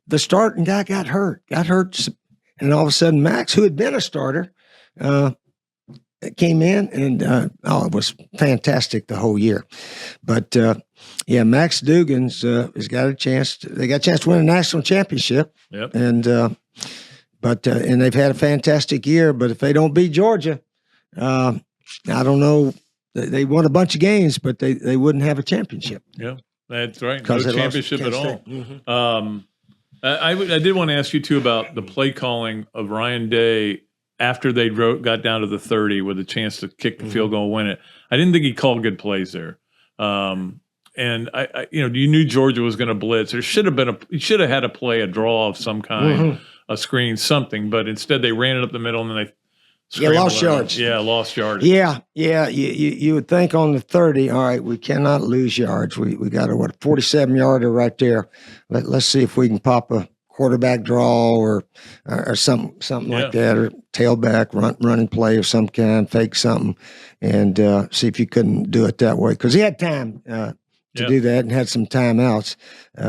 D: The starting guy got hurt, and all of a sudden Max, who had been a starter, came in, and it was fantastic the whole year. But Max Dugans has got a chance. They got a chance to win a national championship.
A: Yep.
D: And and they've had a fantastic year. But if they don't beat Georgia, I don't know. They won a bunch of games, but they wouldn't have a championship.
A: Yeah, that's right. No championship at all. Mm-hmm. I did want to ask you too about the play calling of Ryan Day after they got down to the 30 with a chance to kick the field goal and win it. I didn't think he called good plays there. And I you knew Georgia was going to blitz. There should have been he should have had a draw of some kind, a screen, something. But instead, they ran it up the middle and then they
D: lost yards.
A: Yeah, lost yards.
D: Yeah. You would think on the 30, all right, we cannot lose yards. We got a 47-yarder right there. Let's see if we can pop a quarterback draw or something like that, or tailback running play of some kind, fake something, and see if you couldn't do it that way, because he had time to do that and had some timeouts,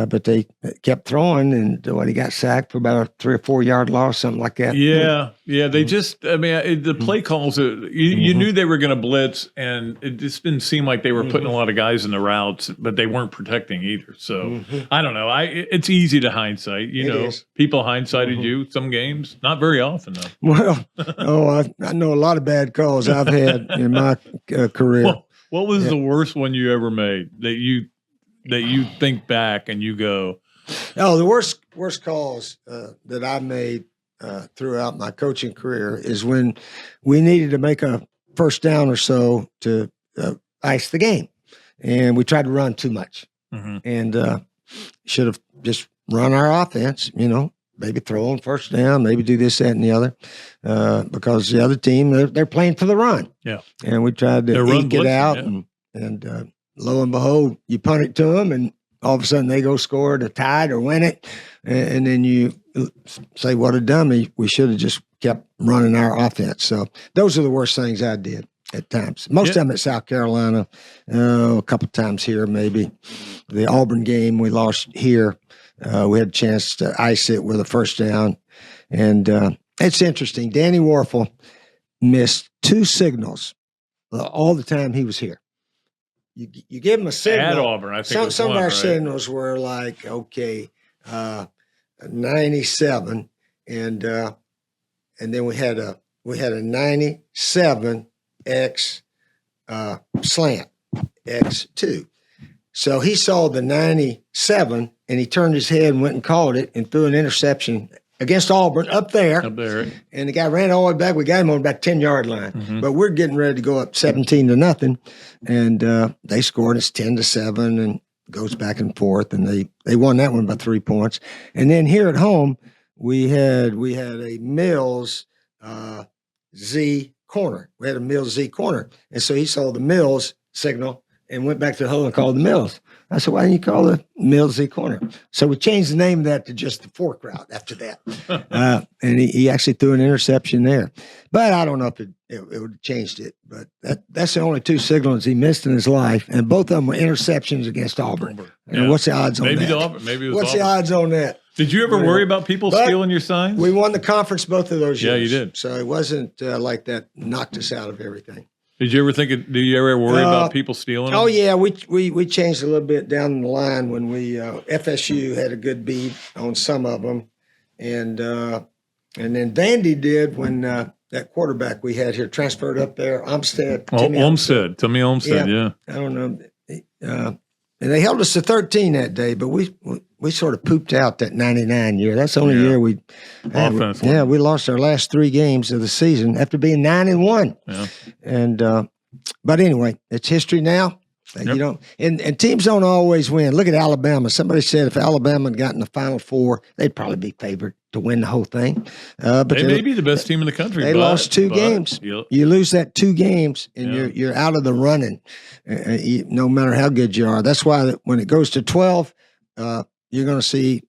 D: but they kept throwing, and he got sacked for about a 3 or 4 yard loss, something like that.
A: Yeah. They just, the play calls, you knew they were going to blitz, and it just didn't seem like they were putting a lot of guys in the routes, but they weren't protecting either. So I don't know. It's easy to hindsight. People hindsighted you some games, not very often though.
D: Well, I know a lot of bad calls I've had in my career.
A: Well, what was the worst one you ever made that you think back and you go?
D: Oh, the worst calls that I made throughout my coaching career is when we needed to make a first down or so to ice the game, and we tried to run too much, and should have just run our offense. Maybe throw on first down, maybe do this, that, and the other, because the other team, they're playing for the run. Yeah. And we tried to eke it out, and lo and behold, you punt it to them, and all of a sudden they go score to tie it or win it, and then you say, what a dummy, we should have just kept running our offense. So those are the worst things I did at times. Most of them at South Carolina, a couple times here maybe. The Auburn game we lost here. We had a chance to ice it with a first down. And it's interesting. Danny Warfel missed 2 signals all the time he was here. You give him a signal.
A: At Auburn, I think
D: some of our signals were like, 97, and then we had a 97 X slant, X2. So he saw the 97, and he turned his head and went and caught it and threw an interception against Auburn up there. And the guy ran all the way back. We got him on about 10-yard line. But we're getting ready to go up 17-0, and they scored. It's 10-7, and goes back and forth, and they won that one by 3 points. And then here at home, we had a Mills Z corner. We had a Mills Z corner, and so he saw the Mills signal and went back to the hole and called the Mills. I said, why didn't you call the Mills Z corner? So we changed the name of that to just the fork route after that. And he actually threw an interception there. But I don't know if it would have changed it. But that's the only 2 signals he missed in his life. And both of them were interceptions against Auburn. And what's the odds on that?
A: Maybe it was
D: What's
A: Auburn.
D: The odds on that?
A: Did you ever worry about people stealing your signs?
D: We won the conference both of those years.
A: Yeah, you did.
D: So it wasn't like that knocked us out of everything.
A: Did you ever do you ever worry about people stealing them?
D: Oh yeah, we changed a little bit down the line when we FSU had a good beat on some of them, and then Vandy did when that quarterback we had here transferred up there, Olmstead.
A: Timmy Olmstead, yeah.
D: I don't know. And they held us to 13 that day, but we sort of pooped out that 99 year. That's the only year we lost our last 3 games of the season after being 9-1.
A: Yeah.
D: And but anyway, it's history now.
A: Yep.
D: You know, and teams don't always win. Look at Alabama. Somebody said if Alabama had gotten the Final Four, they'd probably be favored to win the whole thing. But
A: they may be the best team in the country.
D: They lost 2 games. You lose that 2 games, and you're out of the running. No matter how good you are. That's why when it goes to 12, you're going to see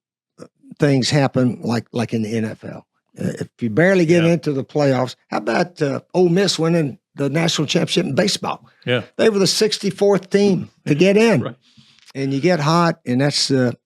D: things happen like in the NFL. If you barely get into the playoffs, how about Ole Miss winning the national championship in baseball?
A: Yeah,
D: they were the 64th team to get in,
A: right.
D: And you get hot, and that's the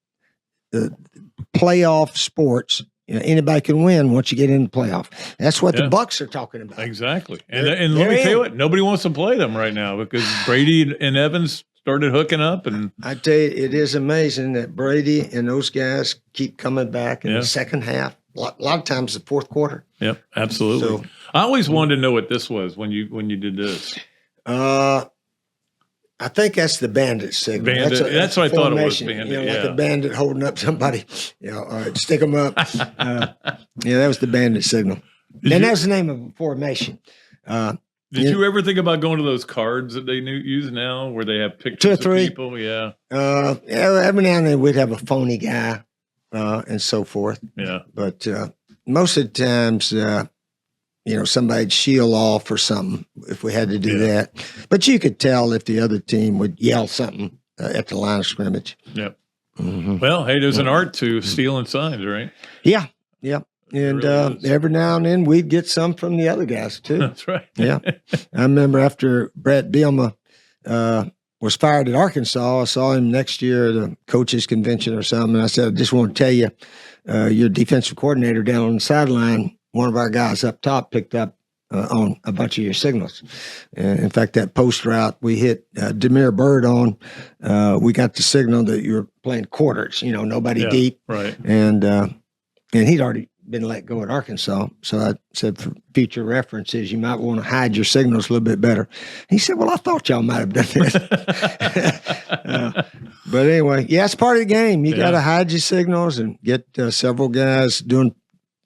D: playoff sports. You know, anybody can win once you get in the playoff. That's what the Bucks are talking about.
A: Exactly. And let me tell you what, nobody wants to play them right now because Brady and Evans started hooking up. And
D: I tell you, it is amazing that Brady and those guys keep coming back in the second half. A lot of times the fourth quarter.
A: Yep, absolutely. So, I always wanted to know what this was when you did this.
D: I think that's the bandit signal.
A: That's what I thought it was. Bandit,
D: you know, like a bandit holding up somebody. You know, all right, stick them up. That was the bandit signal. And that's the name of a formation.
A: Did you ever think about going to those cards that they use now, where they have pictures
D: 2 or 3
A: of people? Yeah.
D: Every now and then we'd have a phony guy and so forth.
A: Yeah.
D: But most of the times, somebody'd shield off or something if we had to do that. But you could tell if the other team would yell something at the line of scrimmage.
A: Yep. Mm-hmm. Well, hey, there's an art to stealing signs, right?
D: Yeah. And really every now and then we'd get some from the other guys too.
A: That's right.
D: Yeah. I remember after Brett Bielema was fired at Arkansas, I saw him next year at a coaches convention or something. And I said, I just want to tell you, your defensive coordinator down on the sideline, one of our guys up top picked up on a bunch of your signals. In fact, that post route we hit Demir Bird on, we got the signal that you were playing quarters, nobody deep.
A: Right.
D: And he'd already been let go at Arkansas. So I said, for future references, you might want to hide your signals a little bit better. He said, well, I thought y'all might have done that. But anyway, it's part of the game. You got to hide your signals and get several guys doing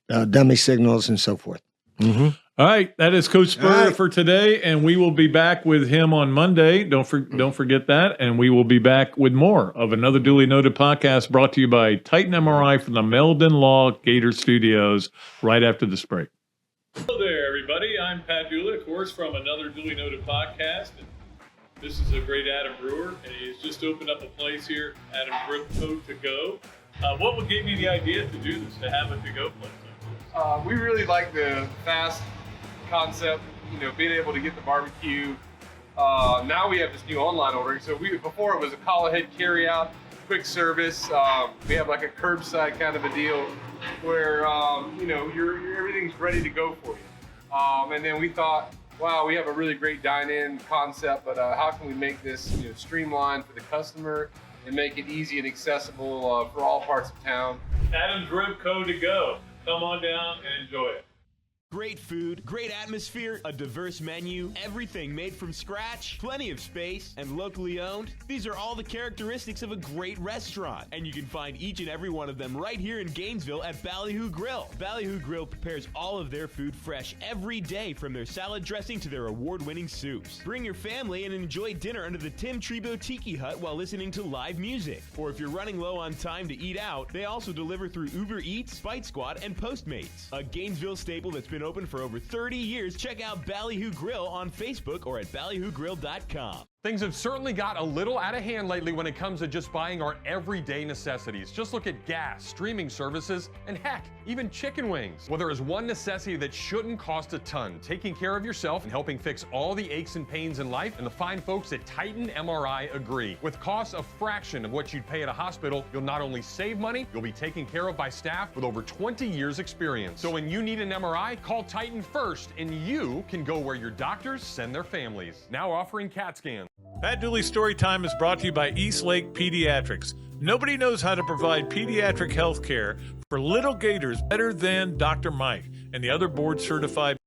D: dummy signals and so forth. Mm-hmm.
A: All right, that is Coach Spurrier for today, and we will be back with him on Monday. Don't forget that, and we will be back with more of another Dooley Noted podcast brought to you by Titan MRI from the Meldon Law Gator Studios right after this break. Hello there, everybody. I'm Pat Dooley, of course, from another Dooley Noted podcast. And this is a great Adam Brewer, and he's just opened up a place here, Adam Brewer to go. What gave you the idea to do this, to have a to-go place?
B: We really like the fast concept, being able to get the barbecue. Now we have this new online ordering. So before it was a call ahead carry out, quick service. We have like a curbside kind of a deal where everything's ready to go for you. And then we thought, wow, we have a really great dine-in concept, but how can we make this streamlined for the customer and make it easy and accessible for all parts of town?
A: Adam's Rib Co. to go. Come on down and enjoy it.
C: Great food, great atmosphere, a diverse menu, everything made from scratch, plenty of space, and locally owned. These are all the characteristics of a great restaurant, and you can find each and every one of them right here in Gainesville at Ballyhoo Grill. Ballyhoo Grill prepares all of their food fresh every day, from their salad dressing to their award-winning soups. Bring your family and enjoy dinner under the Tim Trebo Tiki Hut while listening to live music. Or if you're running low on time to eat out, they also deliver through Uber Eats, Bite Squad, and Postmates. A Gainesville staple that's been open for over 30 years. Check out Ballyhoo Grill on Facebook or at ballyhoogrill.com.
H: Things have certainly got a little out of hand lately when it comes to just buying our everyday necessities. Just look at gas, streaming services, and heck, even chicken wings. Well, there is one necessity that shouldn't cost a ton: taking care of yourself and helping fix all the aches and pains in life, and the fine folks at Titan MRI agree. With costs a fraction of what you'd pay at a hospital, you'll not only save money, you'll be taken care of by staff with over 20 years experience. So when you need an MRI, call Titan first, and you can go where your doctors send their families. Now offering CAT scans.
A: Pat Dooley Storytime is brought to you by Eastlake Pediatrics. Nobody knows how to provide pediatric health care for little Gators better than Dr. Mike and the other board-certified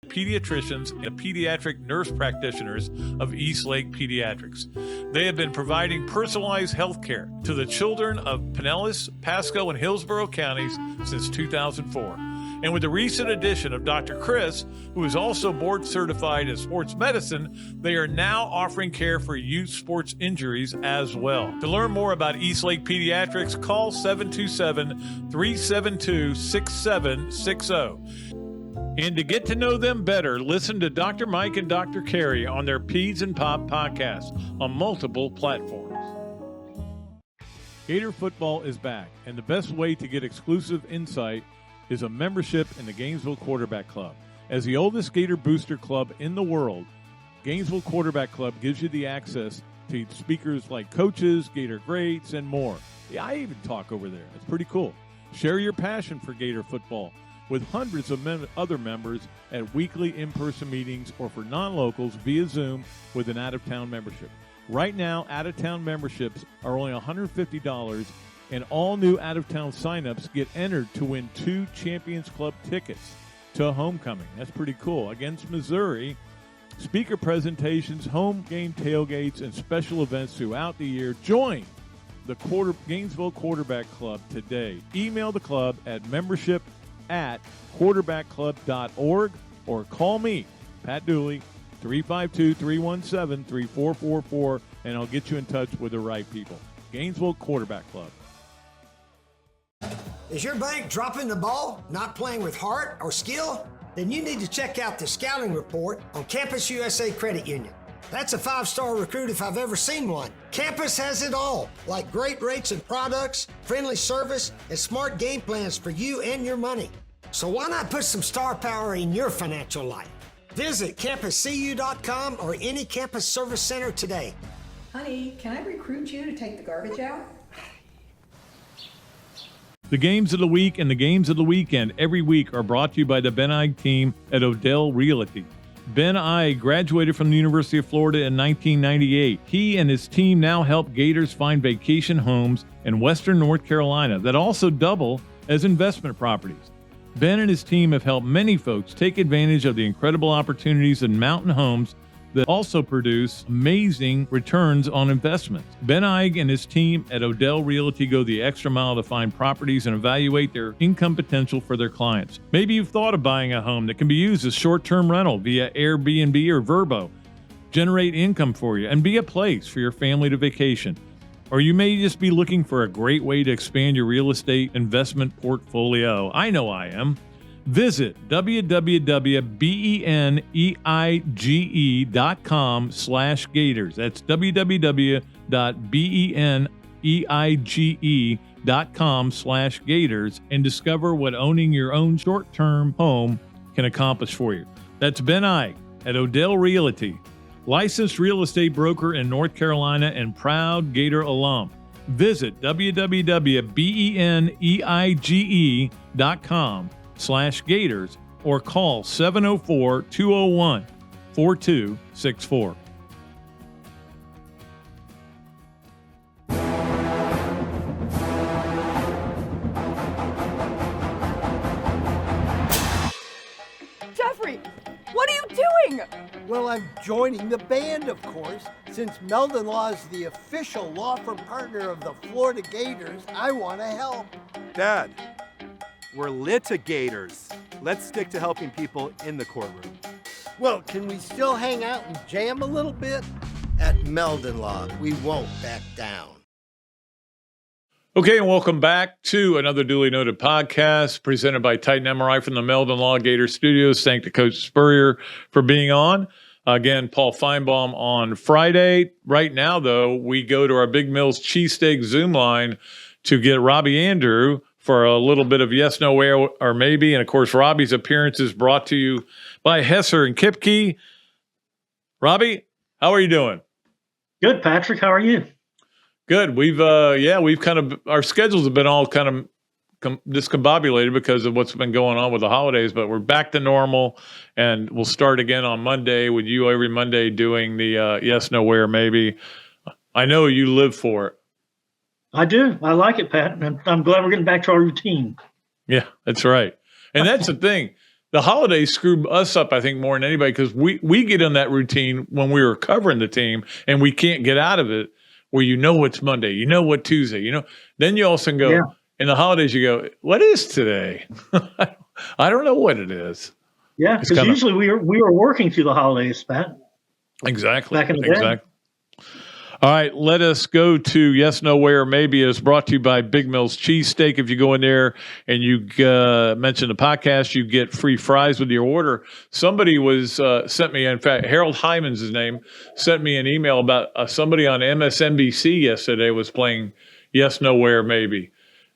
A: pediatricians and pediatric nurse practitioners of Eastlake Pediatrics. They have been providing personalized health care to the children of Pinellas, Pasco, and Hillsborough counties since 2004. And with the recent addition of Dr. Chris, who is also board certified in sports medicine, they are now offering care for youth sports injuries as well. To learn more about Eastlake Pediatrics, call 727-372-6760. And to get to know them better, listen to Dr. Mike and Dr. Carey on their Peds and Pop podcast on multiple platforms. Gator football is back, and the best way to get exclusive insight is a membership in the Gainesville Quarterback Club. As the oldest Gator booster club in the world, Gainesville Quarterback Club gives you the access to speakers like coaches, Gator greats, and more. Yeah, I even talk over there. It's pretty cool. Share your passion for Gator football with hundreds of other members at weekly in-person meetings or for non-locals via Zoom with an out-of-town membership. Right now, out-of-town memberships are only $150, and all new out-of-town signups get entered to win 2 Champions Club tickets to homecoming. That's pretty cool. Against Missouri, speaker presentations, home game tailgates, and special events throughout the year. Join the Gainesville Quarterback Club today. Email the club at membership@quarterbackclub.org or call me, Pat Dooley, 352-317-3444, and I'll get you in touch with the right people. Gainesville Quarterback Club.
D: Is your bank dropping the ball, not playing with heart or skill? Then you need to check out the scouting report on Campus USA Credit Union. That's a 5-star recruit if I've ever seen one. Campus has it all, like great rates and products, friendly service, and smart game plans for you and your money. So why not put some star power in your financial life? Visit campuscu.com or any campus service center today.
E: Honey, can I recruit you to take the garbage out?
A: The games of the week and the games of the weekend every week are brought to you by the Ben Ige team at Odell Realty. Ben Ige graduated from the University of Florida in 1998. He and his team now help Gators find vacation homes in Western North Carolina that also double as investment properties. Ben and his team have helped many folks take advantage of the incredible opportunities in mountain homes that also produce amazing returns on investments. Ben Ige and his team at Odell Realty go the extra mile to find properties and evaluate their income potential for their clients. Maybe you've thought of buying a home that can be used as short-term rental via Airbnb or Vrbo, generate income for you, and be a place for your family to vacation. Or you may just be looking for a great way to expand your real estate investment portfolio. I know I am. Visit www.beneige.com/Gators. That's www.beneige.com/Gators and discover what owning your own short-term home can accomplish for you. That's Ben Ige at Odell Realty, licensed real estate broker in North Carolina and proud Gator alum. Visit www.beneige.com/Gators or call 704-201-4264.
I: Jeffrey, what are you doing?
F: Well, I'm joining the band, of course. Since Meldon Law is the official law firm partner of the Florida Gators, I want to help.
G: Dad, we're litigators. Let's stick to helping people in the courtroom.
F: Well, can we still hang out and jam a little bit? At Meldon Law, we won't back down.
A: Okay, and welcome back to another duly noted podcast presented by Titan MRI from the Meldon Law Gator Studios. Thank to Coach Spurrier for being on. Again, Paul Feinbaum on Friday. Right now, though, we go to our Big Mills Cheesesteak Zoom line to get Robbie Andreu for a little bit of yes, no, where, or maybe. And, of course, Robbie's appearance is brought to you by Hesser and Kipke. Robbie, how are you doing?
J: Good, Patrick. How are you?
A: Good. We've kind of, our schedules have been all kind of discombobulated because of what's been going on with the holidays, but we're back to normal, and we'll start again on Monday with you every Monday doing the yes, no, where, maybe. I know you live for it.
J: I do. I like it, Pat, and I'm glad we're getting back to our routine.
A: Yeah, that's right. And that's the thing. The holidays screwed us up, I think, more than anybody, because we get in that routine when we were covering the team, and we can't get out of it, where you know what's Monday, you know what Tuesday, you know. Then you all of a sudden go, in the holidays, you go, what is today? I don't know what it is.
J: Yeah, because usually we were working through the holidays, Pat.
A: Exactly.
J: Back in the day.
A: Exactly. All right, let us go to Yes, No, Where, Maybe. It's brought to you by Big Mills Cheesesteak. If you go in there and you mention the podcast, you get free fries with your order. Somebody sent me, in fact, Harold Hyman's his name, sent me an email about somebody on MSNBC yesterday was playing Yes, No, Where, Maybe.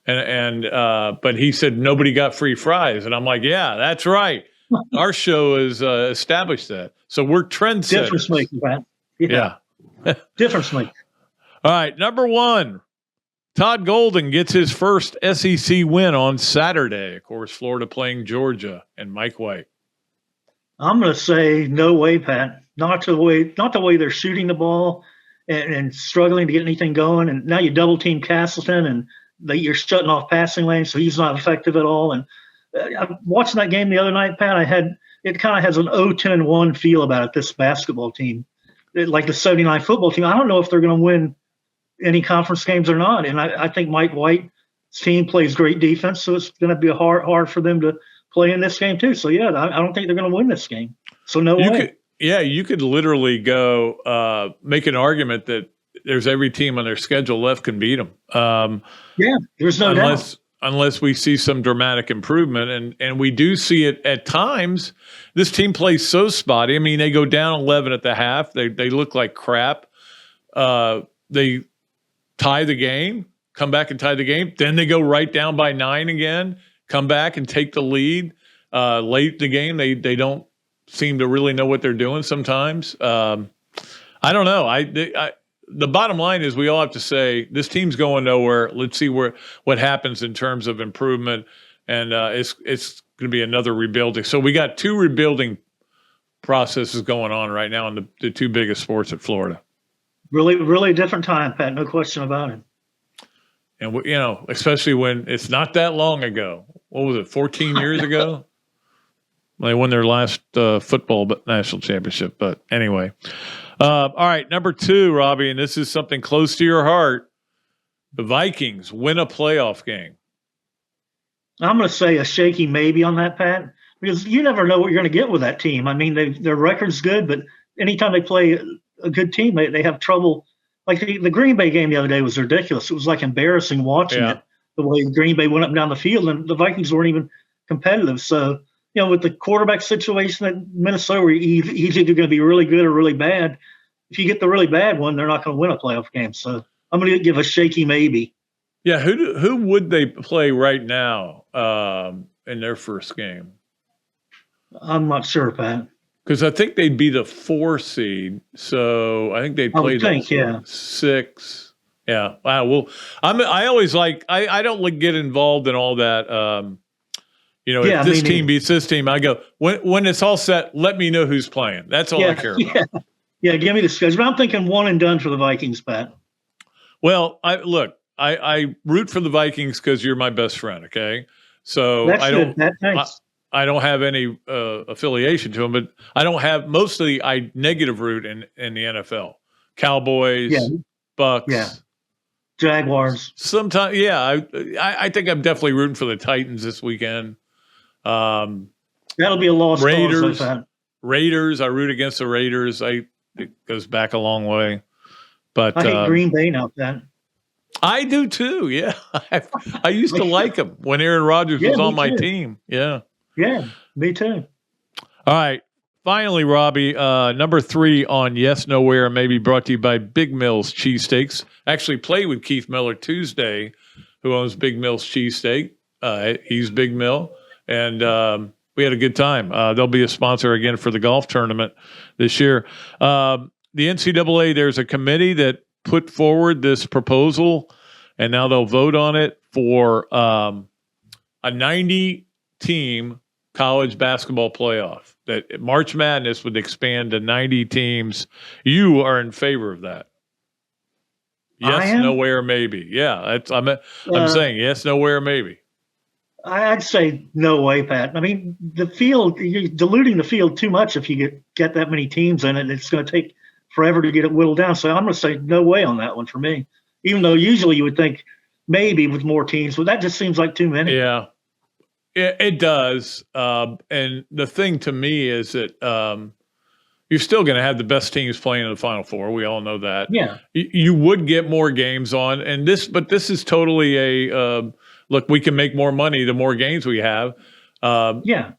A: But he said nobody got free fries. And I'm like, yeah, that's right. Our show has established that. So we're trendsetters.
J: Difference making, Pat. Yeah. Difference making.
A: All right, number one, Todd Golden gets his first SEC win on Saturday. Of course, Florida playing Georgia and Mike White.
J: I'm going to say no way, Pat. Not the way they're shooting the ball and struggling to get anything going. And now you double team Castleton and you're shutting off passing lanes, so he's not effective at all. And I'm watching that game the other night, Pat. It kind of has an 0-10-1 feel about it. This basketball team. Like the 79 football team, I don't know if they're going to win any conference games or not. And I think Mike White's team plays great defense, so it's going to be hard for them to play in this game too. So, yeah, I don't think they're going to win this game. So, no way.
A: You could literally go make an argument that there's every team on their schedule left can beat them.
J: There's no doubt.
A: Unless we see some dramatic improvement. And we do see it at times. This team plays so spotty. I mean, they go down 11 at the half. They look like crap. They tie the game, come back and tie the game. Then they go right down by 9 again, come back and take the lead. Late in the game, they don't seem to really know what they're doing sometimes. I don't know. The bottom line is we all have to say this team's going nowhere. Let's see what happens in terms of improvement, and it's going to be another rebuilding. So we got two rebuilding processes going on right now in the two biggest sports at Florida.
J: Really, really different time, Pat. No question about it.
A: And especially when it's not that long ago. What was it? 14 years ago. They won their last football national championship. But anyway. All right, number two, Robbie, and this is something close to your heart. The Vikings win a playoff game.
J: I'm going to say a shaky maybe on that, Pat, because you never know what you're going to get with that team. I mean, their record's good, but anytime they play a good team, they have trouble. Like the Green Bay game the other day was ridiculous. It was like embarrassing watching it, the way Green Bay went up and down the field, and the Vikings weren't even competitive. So, with the quarterback situation at Minnesota, where he's either going to be really good or really bad. If you get the really bad one, they're not going to win a playoff game. So I'm going to give a shaky maybe.
A: Yeah, who would they play right now in their first game?
J: I'm not sure, Pat.
A: Because I think they'd be the 4 seed, so I think they'd play the 6. Yeah. Wow. Well, I always I don't get involved in all that. If this team beats this team, I go, when it's all set, let me know who's playing. That's all I care about.
J: Yeah, give me the schedule. But I'm thinking one and done for the Vikings, Pat.
A: Well, I root for the Vikings because you're my best friend, okay? So
J: That's good. Thanks.
A: I don't have any affiliation to them, but I don't have mostly negative root in the NFL. Cowboys, Bucks,
J: Jaguars.
A: Sometimes, I think I'm definitely rooting for the Titans this weekend.
J: That'll be a lost cause.
A: Raiders. I root against the Raiders. It goes back a long way. But
J: I hate Green Bay now, Pat.
A: I do too. Yeah, I used to like them when Aaron Rodgers was on my team. Yeah.
J: Yeah, me too.
A: All right, finally, Robbie, number 3 on Yes, Nowhere, maybe brought to you by Big Mills Cheesesteaks. Actually played with Keith Miller Tuesday, who owns Big Mills Cheesesteak. He's Big Mill. And we had a good time. They'll be a sponsor again for the golf tournament this year. The NCAA, there's a committee that put forward this proposal, and now they'll vote on it for a 90-team college basketball playoff. That March Madness would expand to 90 teams. You are in favor of that? Yes, nowhere, maybe. Yeah, I'm saying yes, nowhere, maybe.
J: I'd say no way, Pat. I mean, the field, you're diluting the field too much if you get that many teams in it. It's going to take forever to get it whittled down. So I'm going to say no way on that one for me, even though usually you would think maybe with more teams, but that just seems like too many.
A: Yeah, it does. And the thing to me is that you're still going to have the best teams playing in the Final Four. We all know that.
J: Yeah.
A: You would get more games on, but this is totally a look, we can make more money the more games we have.
J: Yeah.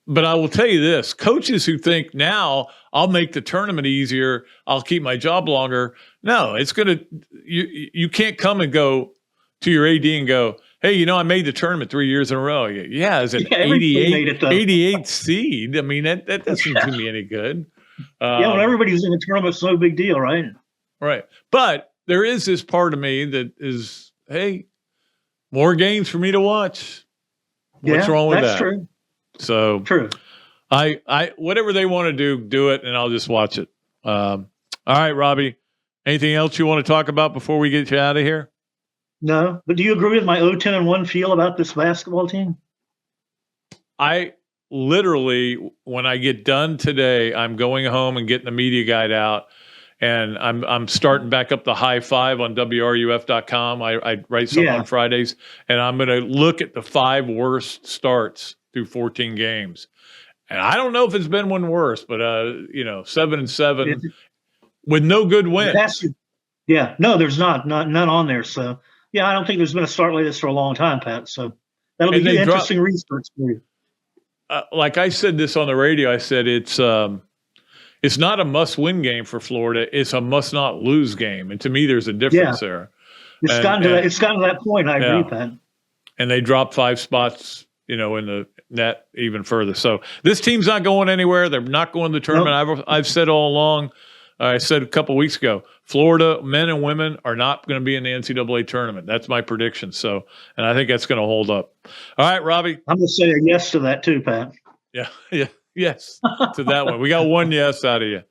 A: But I will tell you this, coaches who think now I'll make the tournament easier, I'll keep my job longer. No, it's going to you can't come and go to your AD and go, hey, I made the tournament 3 years in a row. Yeah, as an 88 seed. I mean, that doesn't do me any good.
J: When everybody's in the tournament, it's no big deal, right?
A: Right. But there is this part of me that is, hey, more games for me to watch. What's wrong with that?
J: That's true.
A: So
J: true.
A: I whatever they want to do it, and I'll just watch it. All right, Robbie. Anything else you want to talk about before we get you out of here?
J: No, but do you agree with my 0-10-1 feel about this basketball team?
A: I literally, when I get done today, I'm going home and getting the media guide out, and I'm starting back up the high five on WRUF.com. I write something on Fridays, and I'm going to look at the 5 worst starts through 14 games. And I don't know if it's been one worse, but 7-7 with no good wins.
J: No, there's none on there. So I don't think there's been a start like this for a long time, Pat. So that'll be interesting research for you.
A: Like I said this on the radio, I said it's not a must-win game for Florida. It's a must-not-lose game. And to me, there's a difference there.
J: It's gotten to that point. I agree, Pat.
A: And they dropped 5 spots, in the net even further. So this team's not going anywhere. They're not going to the tournament. Nope. I've said all along, I said a couple of weeks ago, Florida men and women are not going to be in the NCAA tournament. That's my prediction. So, and I think that's going to hold up. All right, Robbie.
J: I'm going to say a yes to that too, Pat.
A: Yeah. Yes to that one. We got one yes out of you.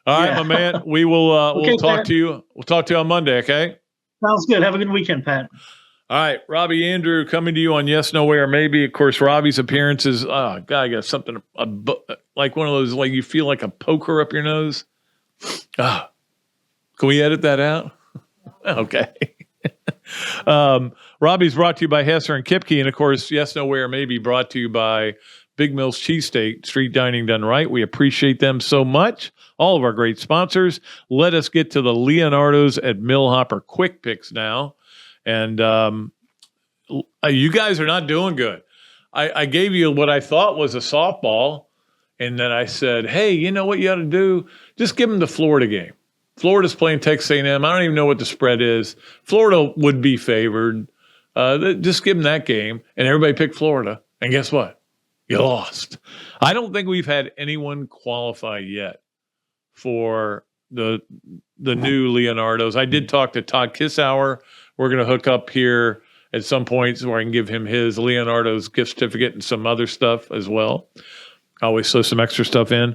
A: All right, my man. We will we'll talk to you. We'll talk to you on Monday, okay?
J: Sounds good. Have a good weekend, Pat.
A: All right, Robbie Andreu coming to you on Yes, Nowhere, Maybe. Of course, Robbie's appearances. Oh, God, I got something like one of those, like you feel like a poker up your nose. Can we edit that out? Okay. Robbie's brought to you by Hesser and Kipke. And, of course, Yes, Nowhere, Maybe brought to you by Big Mills Cheesesteak, street dining done right. We appreciate them so much. All of our great sponsors. Let us get to the Leonardos at Millhopper quick picks now. And you guys are not doing good. I gave you what I thought was a softball, and then I said, hey, you know what you ought to do? Just give them the Florida game. Florida's playing Texas A&M. I don't even know what the spread is. Florida would be favored. Just give them that game, and everybody picked Florida. And guess what? You lost. I don't think we've had anyone qualify yet for the new Leonardos. I did talk to Todd Kissauer. We're going to hook up here at some point where I can give him his Leonardo's gift certificate and some other stuff as well. I always throw some extra stuff in.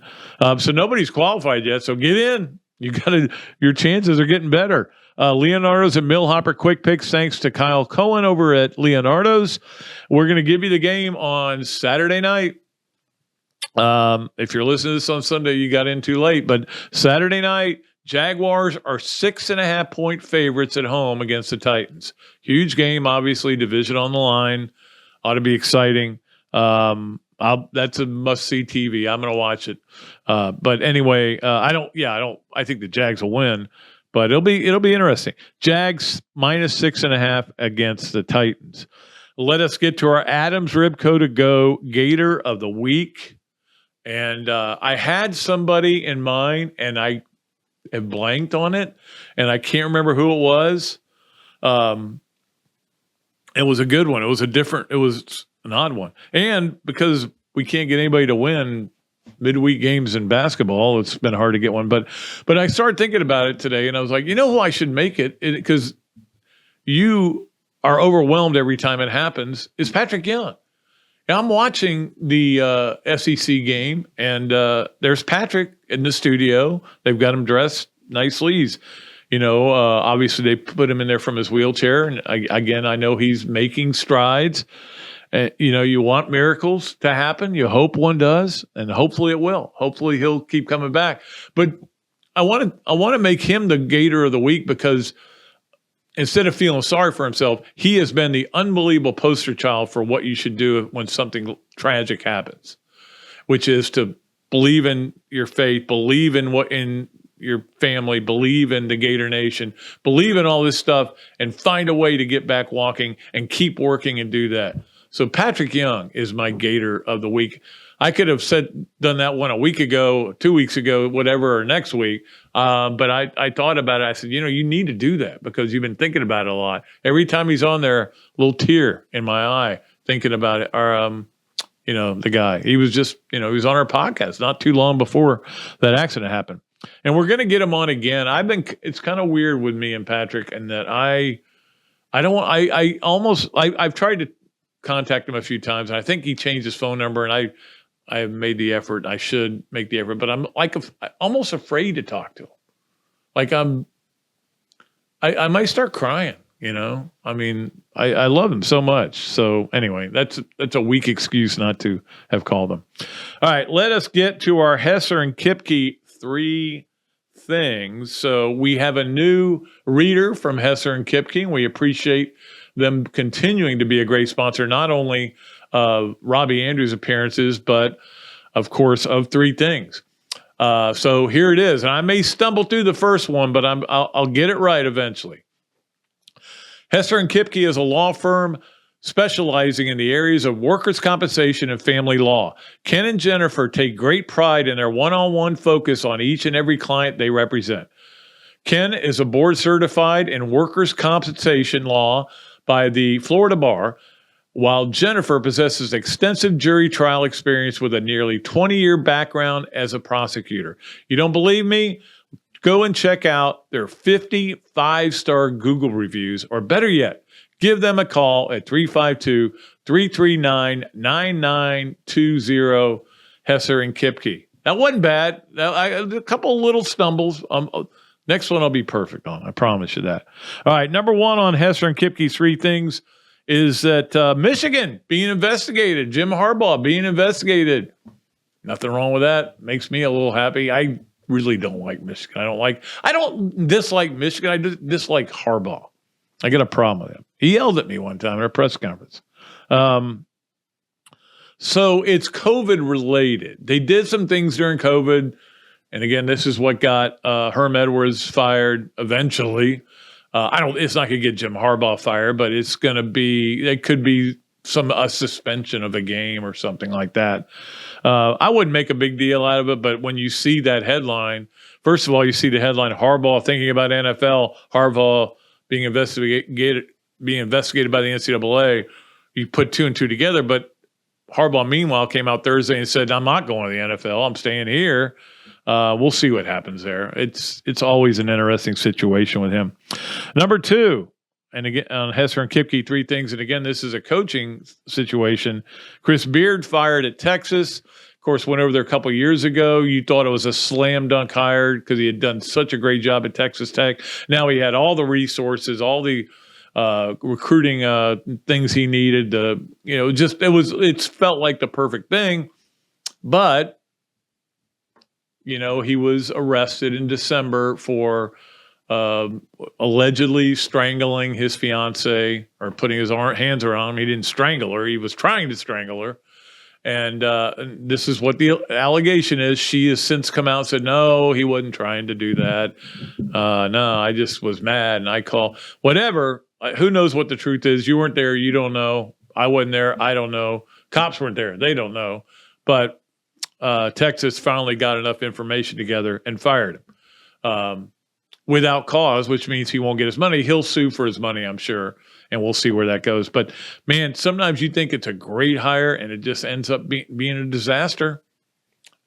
A: So nobody's qualified yet. So get in. Your chances are getting better. Leonardo's at Millhopper quick picks. Thanks to Kyle Cohen over at Leonardo's. We're going to give you the game on Saturday night. If you're listening to this on Sunday, you got in too late. But Saturday night, Jaguars are 6.5-point favorites at home against the Titans. Huge game, obviously, division on the line. Ought to be exciting. That's a must-see TV. I'm going to watch it. But anyway, I think the Jags will win, but it'll be interesting. Jags -6.5 against the Titans. Let us get to our Adams Ribco to go Gator of the week. And I had somebody in mind, and I have blanked on it, and I can't remember who it was. It was a good one. It was an odd one. And because we can't get anybody to win midweek games in basketball, it's been hard to get one. But I started thinking about it today, and I was like, you know who I should make it? Because you are overwhelmed every time it happens, is Patrick Young. Now, I'm watching the SEC game, and there's Patrick in the studio. They've got him dressed nicely. He's, obviously they put him in there from his wheelchair. And again, I know he's making strides. You want miracles to happen. You hope one does, and hopefully it will. Hopefully he'll keep coming back. But I want to make him the Gator of the week, because instead of feeling sorry for himself, he has been the unbelievable poster child for what you should do when something tragic happens, which is to believe in your faith, believe in your family, believe in the Gator Nation, believe in all this stuff, and find a way to get back walking and keep working and do that. So Patrick Young is my Gator of the week. I could have done that one a week ago, 2 weeks ago, whatever, or next week. But I thought about it. I said, you need to do that, because you've been thinking about it a lot. Every time he's on there, a little tear in my eye thinking about it. Or, the guy, he was just, he was on our podcast not too long before that accident happened. And we're going to get him on again. It's kind of weird with me and Patrick, and that I've tried to contact him a few times, and I think he changed his phone number, and I have made the effort. I should make the effort, but I'm almost afraid to talk to him. Like I might start crying, I love him so much. So anyway, that's a weak excuse not to have called him. All right, let us get to our Hesser and Kipke 3 things. So we have a new reader from Hesser and Kipke, and we appreciate them continuing to be a great sponsor, not only of Robbie Andreu's appearances, but of course of 3 things. So here it is. And I may stumble through the first one, but I'll get it right eventually. Hesser and Kipke is a law firm specializing in the areas of workers' compensation and family law. Ken and Jennifer take great pride in their one-on-one focus on each and every client they represent. Ken is a board certified in workers' compensation law by the Florida Bar, while Jennifer possesses extensive jury trial experience with a nearly 20-year background as a prosecutor. You don't believe me? Go and check out their 50 5-star Google reviews, or better yet, give them a call at 352-339-9920, Hesser and Kipke. That wasn't bad. A couple of little stumbles. Next one I'll be perfect on. I promise you that. All right, number 1 on Hesser and Kipke's 3 things is that Michigan being investigated. Jim Harbaugh being investigated. Nothing wrong with that. Makes me a little happy. I really don't like Michigan. I don't dislike Michigan. I dislike Harbaugh. I got a problem with him. He yelled at me one time at a press conference. So it's COVID related. They did some things during COVID. And again, this is what got Herm Edwards fired eventually. It's not going to get Jim Harbaugh fired, but it could be a suspension of a game or something like that. I wouldn't make a big deal out of it, but when you see that headline, first of all, you see the headline, Harbaugh thinking about NFL, Harbaugh being investigated by the NCAA, you put 2 and 2 together. But Harbaugh, meanwhile, came out Thursday and said, I'm not going to the NFL. I'm staying here. We'll see what happens there. It's always an interesting situation with him. Number 2, and again, on Hesser and Kipke, 3 things. And again, this is a coaching situation. Chris Beard fired at Texas. Of course, went over there a couple of years ago. You thought it was a slam dunk hire because he had done such a great job at Texas Tech. Now he had all the resources, all the recruiting things he needed. It felt like the perfect thing. But he was arrested in December for allegedly strangling his fiance, or putting his hands around him. He didn't strangle her. He was trying to strangle her. And this is what the allegation is. She has since come out and said, no, he wasn't trying to do that. No, I just was mad. And I call whatever. Who knows what the truth is? You weren't there. You don't know. I wasn't there. I don't know. Cops weren't there. They don't know. But Texas finally got enough information together and fired him without cause, which means he won't get his money. He'll sue for his money, I'm sure, and we'll see where that goes. But, man, sometimes you think it's a great hire, and it just ends up being a disaster.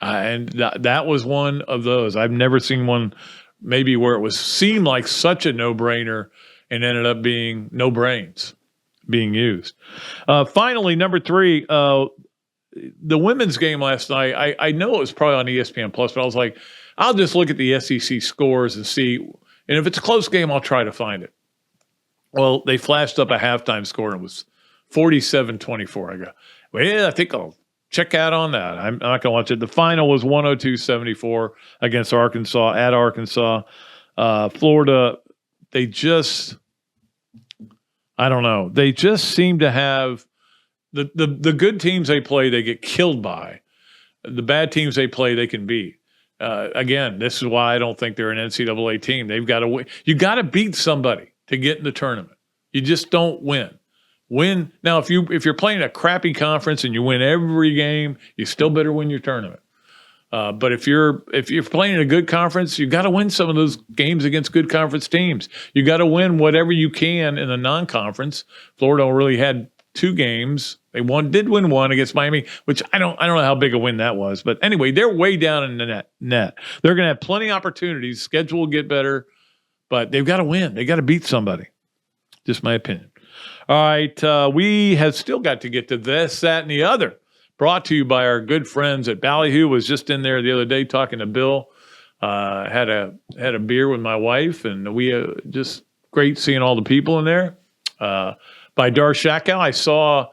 A: And that was one of those. I've never seen one maybe where it seemed like such a no-brainer and ended up being no brains being used. Finally, number 3, the women's game last night, I know it was probably on ESPN Plus, but I was like, I'll just look at the SEC scores and see. And if it's a close game, I'll try to find it. Well, they flashed up a halftime score, and it was 47-24. I go, well, yeah, I think I'll check out on that. I'm not going to watch it. The final was 102-74 against Arkansas at Arkansas. Florida, they just, I don't know. They just seem to have the good teams they play, they get killed by. The bad teams they play, they can beat. Again, this is why I don't think they're an NCAA team. They've got to win. You got to beat somebody to get in the tournament. You just don't win. Win now. If you're playing a crappy conference and you win every game, you still better win your tournament. But if you're playing in a good conference, you got to win some of those games against good conference teams. You got to win whatever you can in the non-conference. Florida really had 2 games. They did win one against Miami, which I don't know how big a win that was. But anyway, they're way down in the net. They're going to have plenty of opportunities. Schedule will get better, but they've got to win. They got to beat somebody. Just my opinion. All right, we have still got to get to this, that, and the other. Brought to you by our good friends at Ballyhoo. Was just in there the other day talking to Bill. Had a beer with my wife, and we just great seeing all the people in there. By Dar Shakow, I saw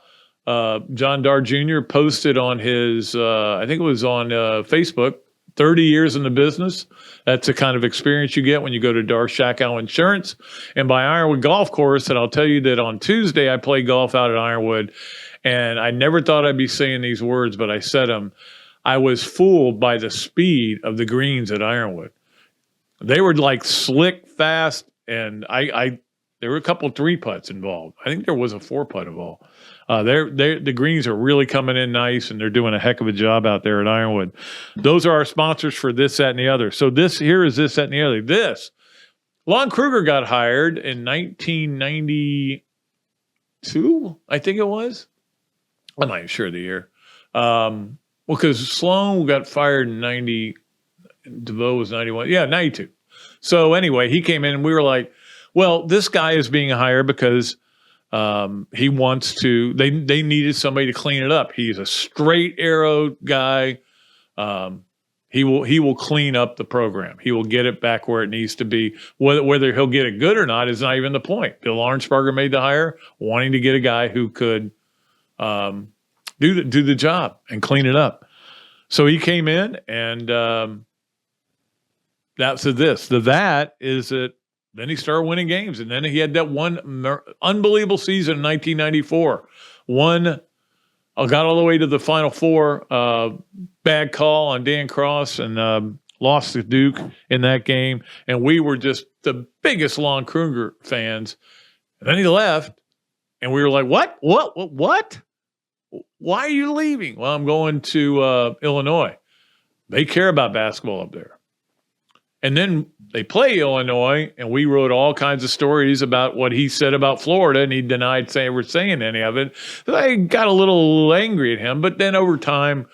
A: John Dar Jr. posted on his, I think it was on Facebook, 30 years in the business. That's the kind of experience you get when you go to Dar Shakow Insurance. And by Ironwood Golf Course, and I'll tell you that on Tuesday I played golf out at Ironwood, and I never thought I'd be saying these words, but I said them. I was fooled by the speed of the greens at Ironwood. They were like slick, fast, and there were a couple of 3-putts involved. I think there was a 4-putt involved. The greens are really coming in nice, and they're doing a heck of a job out there at Ironwood. Those are our sponsors for this, that, and the other. So here is this, that, and the other. Lon Kruger got hired in 1992, I think it was. I'm not even sure of the year. Because Sloan got fired in 90, DeVoe was 91. Yeah, 92. So anyway, he came in, and we were like, well, this guy is being hired because he wants to. They needed somebody to clean it up. He's a straight arrow guy. He will clean up the program. He will get it back where it needs to be. Whether he'll get it good or not is not even the point. Bill Arnsparger made the hire, wanting to get a guy who could do the job and clean it up. So he came in, and that's this. That is that. Then he started winning games, and then he had that one unbelievable season in 1994. Got all the way to the Final Four. Bad call on Dan Cross, and lost to Duke in that game. And we were just the biggest Lon Kruger fans. And then he left, and we were like, What? Why are you leaving? Well, I'm going to Illinois. They care about basketball up there. And then they play Illinois, and we wrote all kinds of stories about what he said about Florida, and he denied we're saying any of it. So I got a little angry at him, but then over time,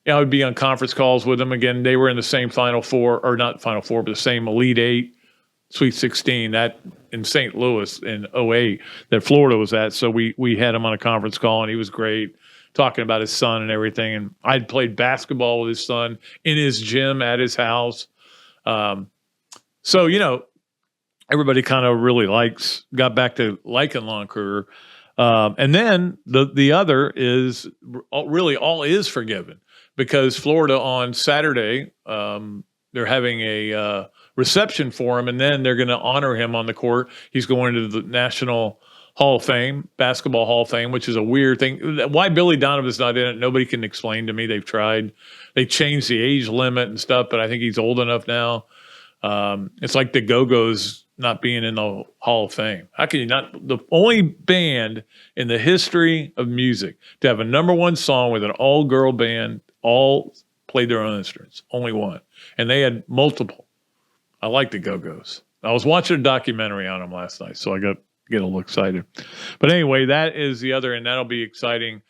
A: I would be on conference calls with him. Again, they were in the same Final Four, or not Final Four, but the same Elite Eight, Sweet 16, that in St. Louis in 2008 that Florida was at. So we had him on a conference call, and he was great, talking about his son and everything. And I'd played basketball with his son in his gym at his house. So, everybody kind of really got back to liking Lon Kruger. And then the other is really all is forgiven, because Florida on Saturday, they're having a reception for him, and then they're going to honor him on the court. He's going to the National Hall of Fame, Basketball Hall of Fame, which is a weird thing. Why Billy Donovan's not in it, nobody can explain to me. They've tried. They changed the age limit and stuff, but I think he's old enough now. It's like the Go-Go's not being in the Hall of Fame. How can you not? The only band in the history of music to have a #1 song with an all-girl band, all played their own instruments. Only one. And they had multiple. I like the Go-Go's. I was watching a documentary on them last night, so I get a little excited. But anyway, that is the other, and that'll be exciting.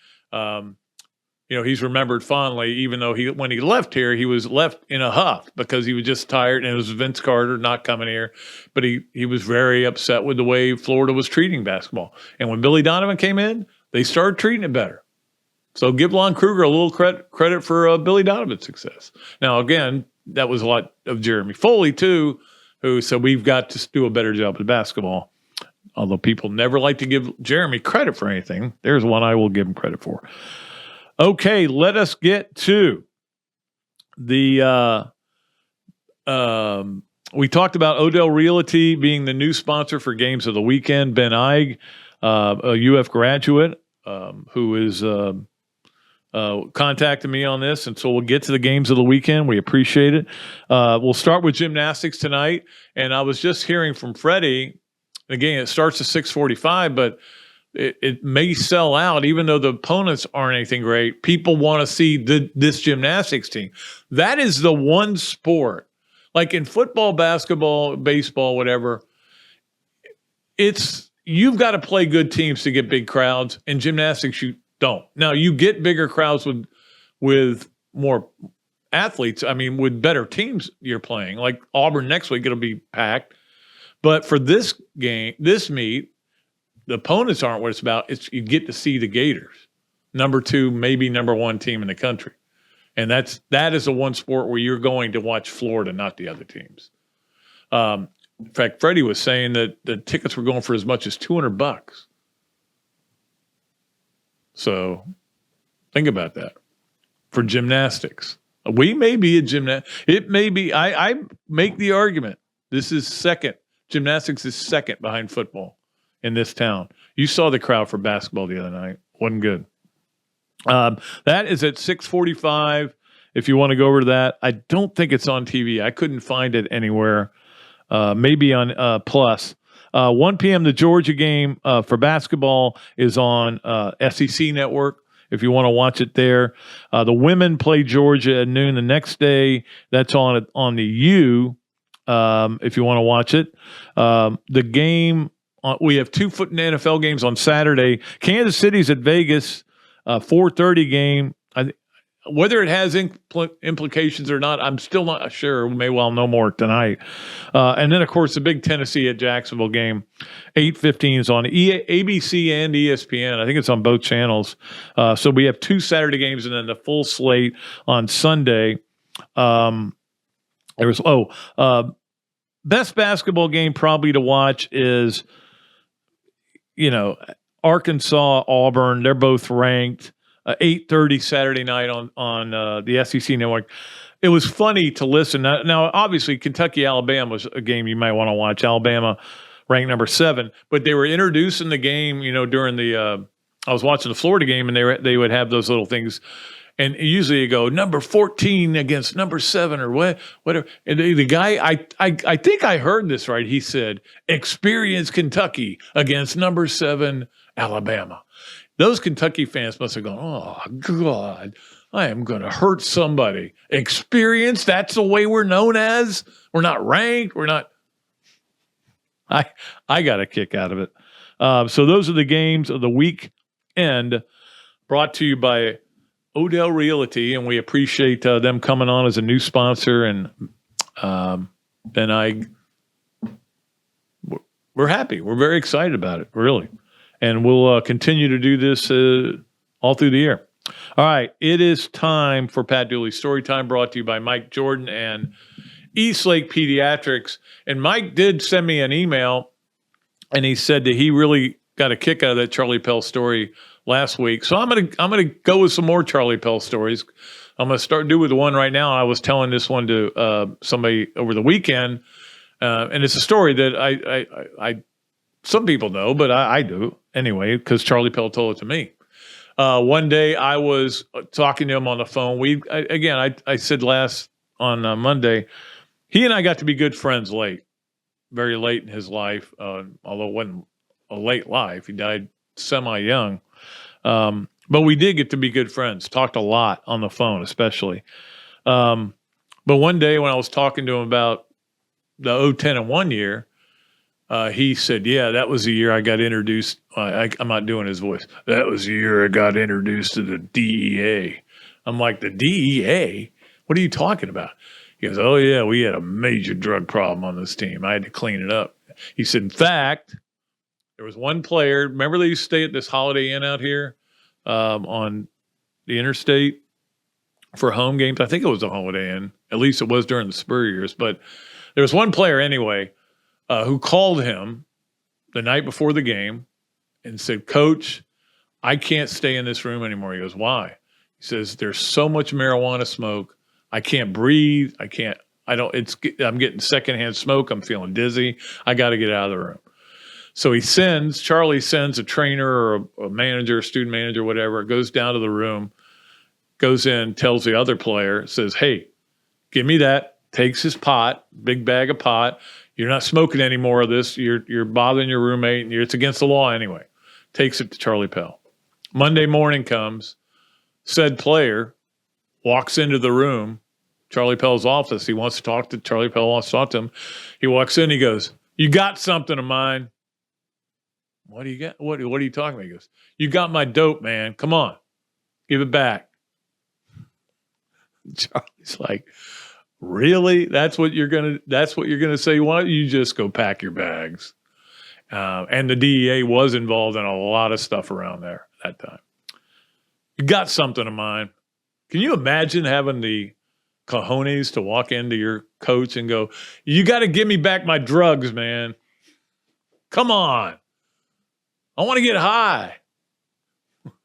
A: He's remembered fondly, even though when he left here, he was left in a huff because he was just tired, and it was Vince Carter not coming here. But he was very upset with the way Florida was treating basketball. And when Billy Donovan came in, they started treating it better. So give Lon Kruger a little credit for Billy Donovan's success. Now, again, that was a lot of Jeremy Foley, too, who said we've got to do a better job with basketball. Although people never like to give Jeremy credit for anything, there's one I will give him credit for. Okay, let us get to the we talked about Odell Realty being the new sponsor for Games of the Weekend. Ben Eig, a UF graduate who is contacted me on this, and so we'll get to the Games of the Weekend. We appreciate it. We'll start with gymnastics tonight, and I was just hearing from Freddie. Again, it starts at 6:45, but it may sell out, even though the opponents aren't anything great. People want to see this gymnastics team. That is the one sport, like in football, basketball, baseball, whatever. You've got to play good teams to get big crowds. In gymnastics, you don't. Now, you get bigger crowds with more athletes. I mean, with better teams you're playing. Like Auburn next week, it'll be packed. But for this game, this meet, the opponents aren't what it's about. It's you get to see the Gators, number 2, maybe number 1 team in the country, and that is the one sport where you're going to watch Florida, not the other teams. In fact, Freddie was saying that the tickets were going for as much as $200. So think about that for gymnastics. We may be a gymnast. It may be. I make the argument. This is second. Gymnastics is second behind football in this town. You saw the crowd for basketball the other night. Wasn't good. That is at 6:45. If you want to go over to that, I don't think it's on TV. I couldn't find it anywhere. Maybe on Plus. 1 p.m. the Georgia game for basketball is on SEC Network. If you want to watch it there, the women play Georgia at noon the next day. That's on the U. If you want to watch it, the game. We have 2 NFL games on Saturday. Kansas City's at Vegas, 4:30 game. Whether it has implications or not, I'm still not sure. We may well know more tonight. And then, of course, the big Tennessee at Jacksonville game, 8:15 is on ABC and ESPN. I think it's on both channels. So we have 2 Saturday games and then the full slate on Sunday. Best basketball game probably to watch is, Arkansas, Auburn. They're both ranked. 8:30 Saturday night on the SEC Network. It was funny to listen. Now, obviously, Kentucky, Alabama was a game you might want to watch. Alabama ranked number 7, but they were introducing the game, during the I was watching the Florida game, and they would have those little things. And usually you go number 14 against number 7 or whatever. And the guy, I think I heard this right. He said, "Experience Kentucky against number 7 Alabama." Those Kentucky fans must have gone, "Oh, God, I am going to hurt somebody." Experience, that's the way we're known as? We're not ranked. We're not. I got a kick out of it. So those are the games of the weekend brought to you by Odell Realty, and we appreciate them coming on as a new sponsor. And we're happy. We're very excited about it, really. And we'll continue to do this all through the year. All right, it is time for Pat Dooley's Story Time, brought to you by Mike Jordan and Eastlake Pediatrics. And Mike did send me an email, and he said that he really got a kick out of that Charlie Pell story last week. So I'm gonna go with some more Charlie Pell stories. I'm gonna do with the one right now. I was telling this one to somebody over the weekend, and it's a story that I some people know, but I do anyway, because Charlie Pell told it to me. One day I was talking to him on the phone. I said on Monday, he and I got to be good friends very late in his life, although it wasn't a late life. He died semi-young. But we did get to be good friends, talked a lot on the phone especially. But one day when I was talking to him about the 010 in 1 year, he said, yeah, that was the year I got introduced. I'm not doing his voice. That was the year I got introduced to the DEA. I'm like, the DEA? What are you talking about? He goes, oh, yeah, we had a major drug problem on this team. I had to clean it up. He said, in fact, there was one player. Remember they used to stay at this Holiday Inn out here on the interstate for home games? I think it was a Holiday Inn. At least it was during the Spurrier years. But there was one player anyway who called him the night before the game and said, Coach, I can't stay in this room anymore. He goes, why? He says, there's so much marijuana smoke. I can't breathe. I'm getting secondhand smoke. I'm feeling dizzy. I got to get out of the room. So Charlie sends a trainer or a manager, a student manager, whatever, goes down to the room, goes in, tells the other player, says, hey, give me that, takes his pot, big bag of pot. You're not smoking any more of this. You're bothering your roommate, and it's against the law anyway. Takes it to Charlie Pell. Monday morning comes, said player walks into the room, Charlie Pell's office. He wants to talk to Charlie Pell, wants to talk to him. He walks in, he goes, you got something of mine. What do you got? What are you talking about? He goes, you got my dope, man. Come on, give it back. Charlie's like, really? That's what you're gonna say? Why don't you just go pack your bags? And the DEA was involved in a lot of stuff around there at that time. You got something of mine. Can you imagine having the cojones to walk into your coach and go, you got to give me back my drugs, man. Come on. I want to get high.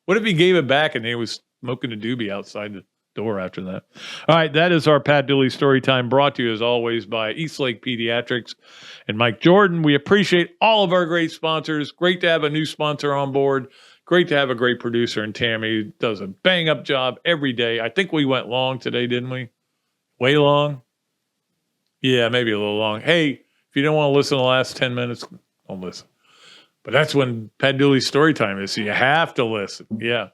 A: What if he gave it back and he was smoking a doobie outside the door after that? All right, that is our Pat Dooley story time, brought to you as always by Eastlake Pediatrics and Mike Jordan. We appreciate all of our great sponsors. Great to have a new sponsor on board. Great to have a great producer in Tammy who does a bang-up job every day. I think we went long today, didn't we? Way long? Yeah, maybe a little long. Hey, if you don't want to listen to the last 10 minutes, don't listen. But that's when Pat Dooley's story time is, so you have to listen. Yeah.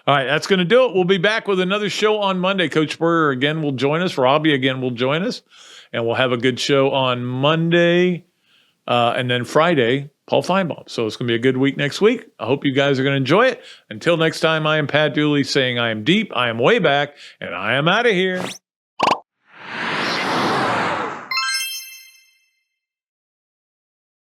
A: All right, that's going to do it. We'll be back with another show on Monday. Coach Spurrier again will join us. Robbie again will join us. And we'll have a good show on Monday. And then Friday, Paul Feinbaum. So it's going to be a good week next week. I hope you guys are going to enjoy it. Until next time, I am Pat Dooley saying I am deep, I am way back, and I am out of here.